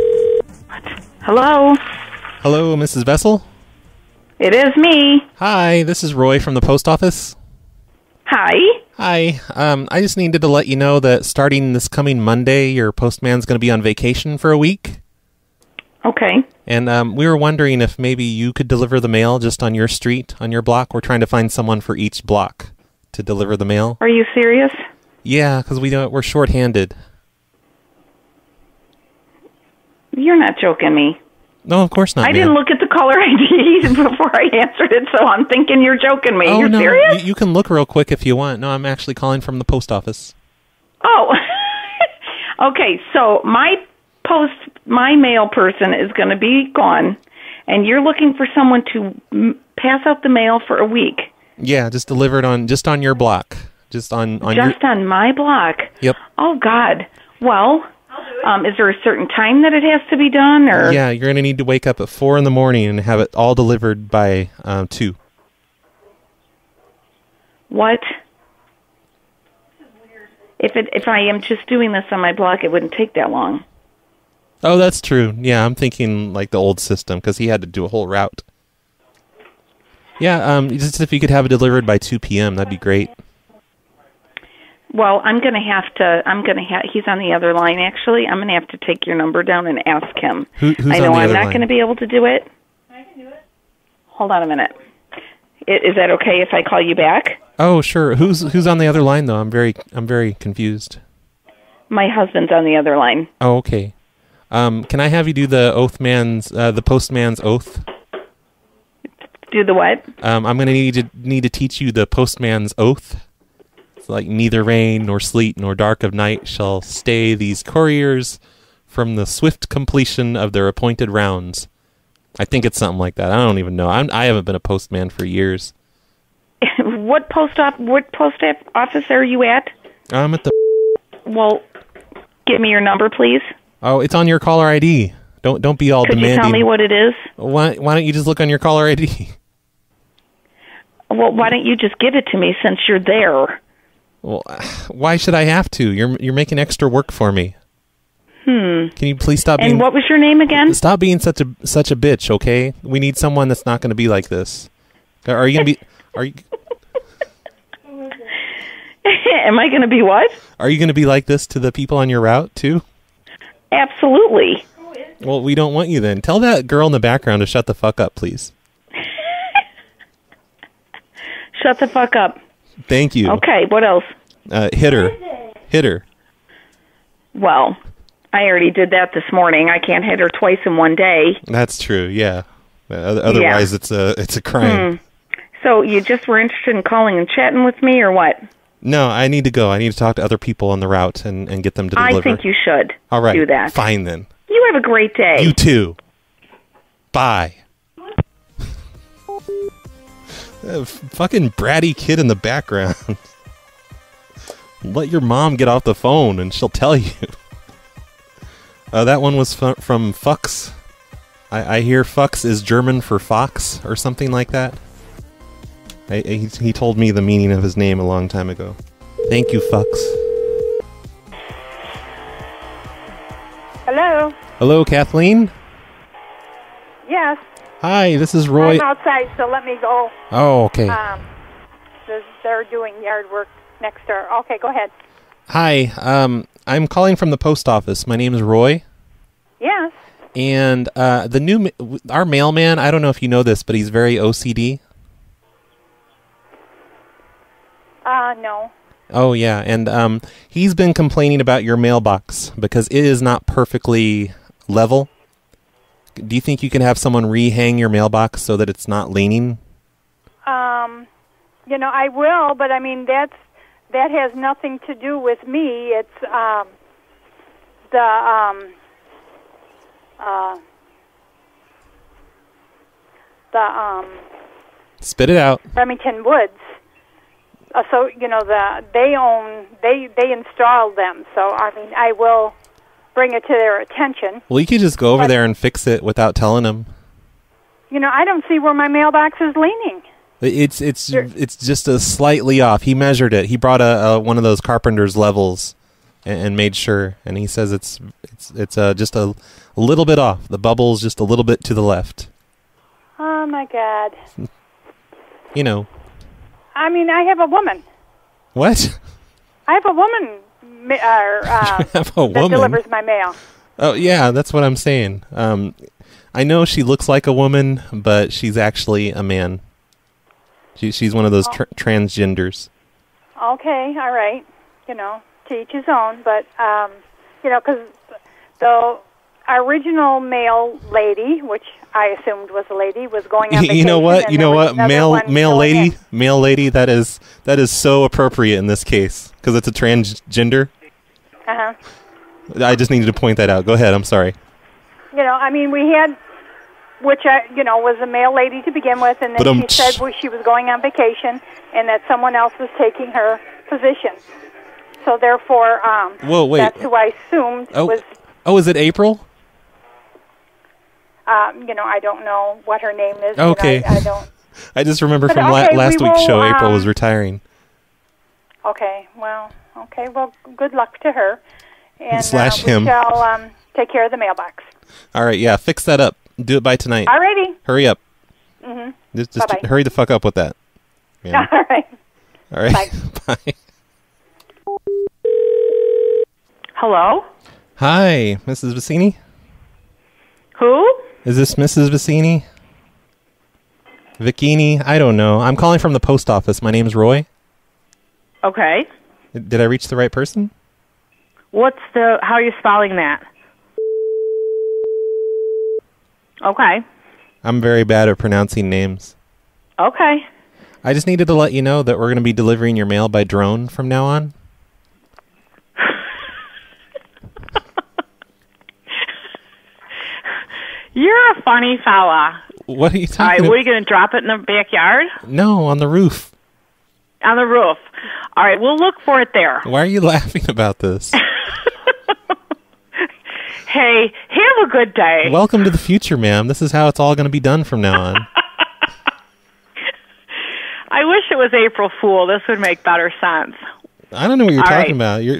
Hello? Hello, Mrs. Vessel? It is me. Hi, this is Roy from the post office. Hi. Hi. I just needed to let you know that starting this coming Monday, your postman's going to be on vacation for a week. Okay. And we were wondering if maybe you could deliver the mail just on your street, on your block. We're trying to find someone for each block to deliver the mail. Are you serious? Yeah, because we're short-handed. You're not joking me. No, of course not. I didn't look at the caller ID before I answered it, so I'm thinking you're joking me. Oh, you're no, serious? You can look real quick if you want. No, I'm actually calling from the post office. Oh. Okay, so my mail person is going to be gone, and you're looking for someone to pass out the mail for a week. Yeah, just deliver it on your block. Just on my block? Yep. Oh, God. Well, is there a certain time that it has to be done? Or Yeah, you're going to need to wake up at 4 in the morning and have it all delivered by 2. What? If I am just doing this on my block, it wouldn't take that long. Oh, that's true. Yeah, I'm thinking like the old system because he had to do a whole route. Yeah, just if you could have it delivered by 2 p.m., that'd be great. Well, he's on the other line, actually. I'm going to have to take your number down and ask him. Who's I know on the I'm other not line? going to be able to do it. I can do it. Hold on a minute. Is that okay if I call you back? Oh, sure. Who's on the other line though? I'm very confused. My husband's on the other line. Oh, okay. Can I have you do the postman's oath? Do the what? I'm going to need to teach you the postman's oath. It's like neither rain nor sleet nor dark of night shall stay these couriers from the swift completion of their appointed rounds. I think it's something like that. I don't even know. I haven't been a postman for years. What post office are you at? I'm at the... Well, give me your number, please. Oh, it's on your caller ID. Don't be all demanding. Could you tell me what it is? Why don't you just look on your caller ID? Well, why don't you just give it to me since you're there? Well, why should I have to? You're making extra work for me. Can you please stop being... And what was your name again? Stop being such a bitch, okay? We need someone that's not going to be like this. Are you going to be... Are you... Am I going to be what? Are you going to be like this to the people on your route, too? Absolutely. Well, we don't want you then. Tell that girl in the background to shut the fuck up, please. Shut the fuck up. Thank you. Okay, what else? Hit her. Well, I already did that this morning. I can't hit her twice in one day. That's true, yeah. Otherwise, it's a crime. So you just were interested in calling and chatting with me, or what? No, I need to go. I need to talk to other people on the route and get them to deliver. I think you should. All right. Do that. Fine, then. You have a great day. You too. Bye. Fucking bratty kid in the background. Let your mom get off the phone and she'll tell you. That one was from Fuchs. I hear Fuchs is German for fox or something like that. He told me the meaning of his name a long time ago. Thank you, Fuchs. Hello? Hello, Kathleen? Yes. Hi, this is Roy. I'm outside, so let me go. Oh, okay. They're doing yard work next door. Okay, go ahead. Hi, I'm calling from the post office. My name is Roy. Yes. And our mailman, I don't know if you know this, but he's very OCD. No. Oh, yeah, and he's been complaining about your mailbox because it is not perfectly level. Do you think you can have someone rehang your mailbox so that it's not leaning? You know, I will, but I mean that has nothing to do with me. It's the Spit it out. Remington Woods. So you know they installed them. So I mean I will bring it to their attention. Well, you could just go over there and fix it without telling them. You know, I don't see where my mailbox is leaning. It's just a slightly off. He measured it. He brought a one of those carpenter's levels and made sure. And he says it's just a little bit off. The bubble's just a little bit to the left. Oh my God. You know. I mean, I have a woman. What? I have a woman. Have a that woman? delivers my mail. Oh yeah, that's what I'm saying. I know she looks like a woman, but she's actually a man. She's one of those transgenders. Okay, all right. You know, to each his own. But you know, because the original mail lady, which I assumed was a lady, was going on vacation. You know what? Male lady. That is so appropriate in this case because it's a transgender. Uh huh. I just needed to point that out. Go ahead. I'm sorry. You know, I mean, we had, which was a male lady to begin with, and then she said she was going on vacation and that someone else was taking her position. So therefore, whoa, wait. That's who I assumed was. Oh, is it April? You know, I don't know what her name is. Okay. I don't. I just remember But from okay, last we week's will, show, April was retiring. Okay. Well. Good luck to her. And Slash we him. shall take care of the mailbox. All right, yeah, fix that up. Do it by tonight. Alrighty. Hurry up. Mm-hmm. Just Bye-bye. hurry the fuck up with that. Yeah. All right. All right. Bye. Hello? Hi, Mrs. Vicini? Who? Is this Mrs. Vicini? Vicini? I don't know. I'm calling from the post office. My name's Roy. Okay. Did I reach the right person? How are you spelling that? Okay. I'm very bad at pronouncing names. Okay. I just needed to let you know that we're going to be delivering your mail by drone from now on. You're a funny fella. What are you talking All right, about? what, are you going to drop it in the backyard? No, on the roof. On the roof. All right, we'll look for it there. Why are you laughing about this? Hey, have a good day. Welcome to the future, ma'am. This is how it's all going to be done from now on. I wish it was April Fool. This would make better sense. I don't know what you're All talking right.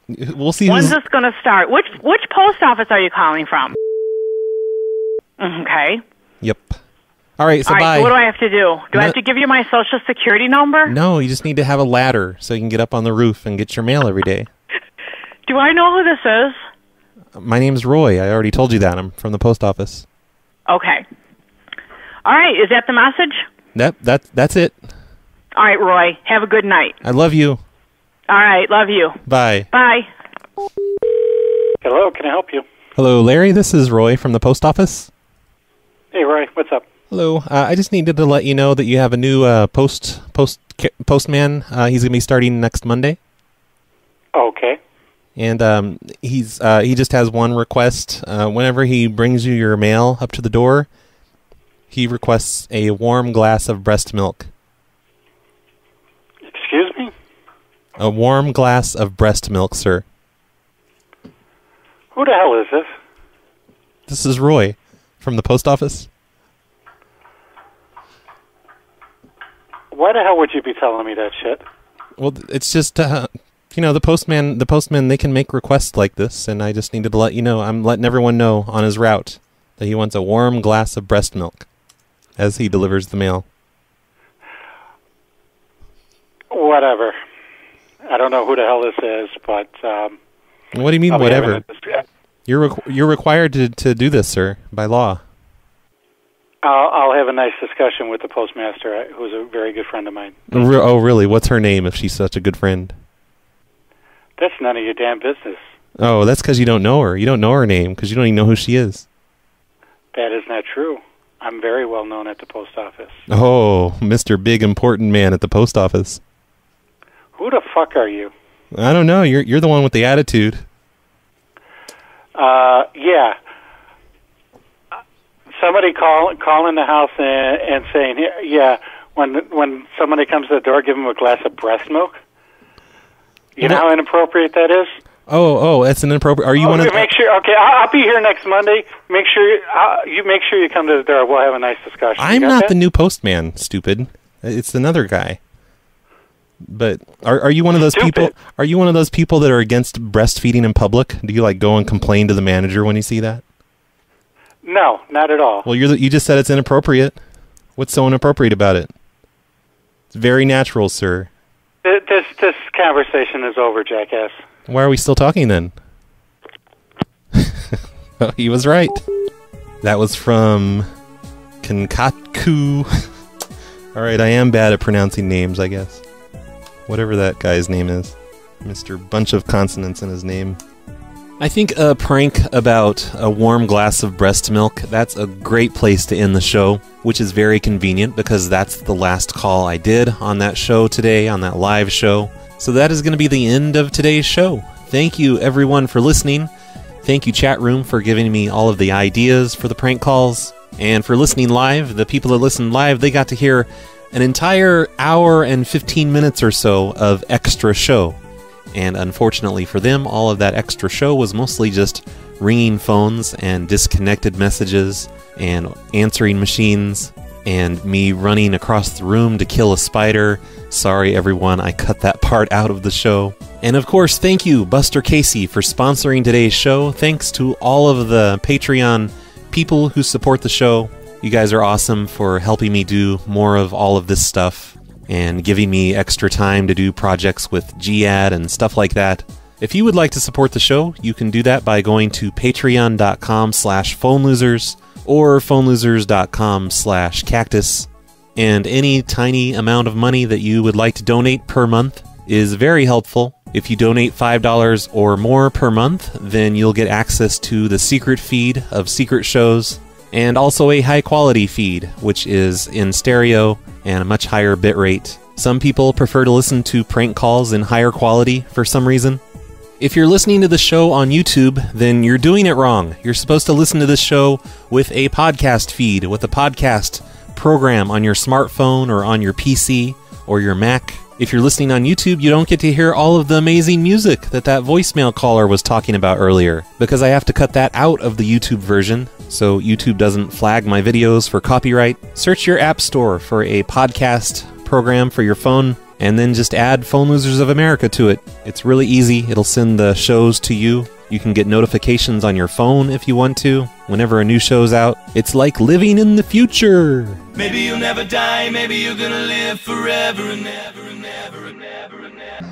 about. We'll see. When's this going to start? Which post office are you calling from? Okay. Yep. All right, so All right, bye. so what do I have to do? Do I have to give you my social security number? No, you just need to have a ladder so you can get up on the roof and get your mail every day. Do I know who this is? My name's Roy. I already told you that. I'm from the post office. Okay. All right, is that the message? That's it. All right, Roy, have a good night. I love you. All right, love you. Bye. Bye. Hello, can I help you? Hello, Larry. This is Roy from the post office. Hey, Roy, what's up? Hello. I just needed to let you know that you have a new postman. He's going to be starting next Monday. Okay. And he just has one request. Whenever he brings you your mail up to the door, he requests a warm glass of breast milk. Excuse me? A warm glass of breast milk, sir. Who the hell is this? This is Roy from the post office. Why the hell would you be telling me that shit? Well, it's just, the postman, they can make requests like this, and I just needed to let you know. I'm letting everyone know on his route that he wants a warm glass of breast milk as he delivers the mail. Whatever. I don't know who the hell this is, but... What do you mean, I'll be whatever? having a You're required to do this, sir, by law. I'll have a nice discussion with the postmaster, who's a very good friend of mine. Oh, really? What's her name if she's such a good friend? That's none of your damn business. Oh, that's because you don't know her. You don't know her name because you don't even know who she is. That is not true. I'm very well known at the post office. Oh, Mr. Big Important Man at the post office. Who the fuck are you? I don't know. You're the one with the attitude. Yeah. Somebody calling the house and saying, yeah, when somebody comes to the door, give them a glass of breast milk. You know how inappropriate that is? Oh, that's an inappropriate. Are you one of? Make sure. Okay, I'll be here next Monday. Make sure you come to the door. We'll have a nice discussion. I'm not the new postman. Stupid. It's another guy. But are you one of those people? Are you one of those people that are against breastfeeding in public? Do you like go and complain to the manager when you see that? No, not at all. Well, you just said it's inappropriate. What's so inappropriate about it? It's very natural, sir. This conversation is over, jackass. Why are we still talking then? Well, he was right. That was from Kankatku. All right, I am bad at pronouncing names, I guess. Whatever that guy's name is. Mr. Bunch of Consonants in his name. I think a prank about a warm glass of breast milk, that's a great place to end the show, which is very convenient because that's the last call I did on that show today, on that live show. So that is going to be the end of today's show. Thank you, everyone, for listening. Thank you, chat room, for giving me all of the ideas for the prank calls. And for listening live, the people that listened live, they got to hear an entire hour and 15 minutes or so of extra show. And unfortunately for them, all of that extra show was mostly just ringing phones and disconnected messages and answering machines and me running across the room to kill a spider. Sorry, everyone, I cut that part out of the show. And of course, thank you, Buster Casey, for sponsoring today's show. Thanks to all of the Patreon people who support the show. You guys are awesome for helping me do more of all of this stuff and giving me extra time to do projects with GAD and stuff like that. If you would like to support the show, you can do that by going to patreon.com/phonelosers or phonelosers.com/cactus. And any tiny amount of money that you would like to donate per month is very helpful. If you donate $5 or more per month, then you'll get access to the secret feed of secret shows and also a high-quality feed, which is in stereo and a much higher bitrate. Some people prefer to listen to prank calls in higher quality for some reason. If you're listening to the show on YouTube, then you're doing it wrong. You're supposed to listen to this show with a podcast feed, with a podcast program on your smartphone or on your PC or your Mac. If you're listening on YouTube, you don't get to hear all of the amazing music that voicemail caller was talking about earlier, because I have to cut that out of the YouTube version, so YouTube doesn't flag my videos for copyright. Search your app store for a podcast program for your phone, and then just add Phone Losers of America to it. It's really easy. It'll send the shows to you. You can get notifications on your phone if you want to, whenever a new show's out. It's like living in the future. Maybe you'll never die, maybe you're gonna live forever and ever and ever and ever and ever.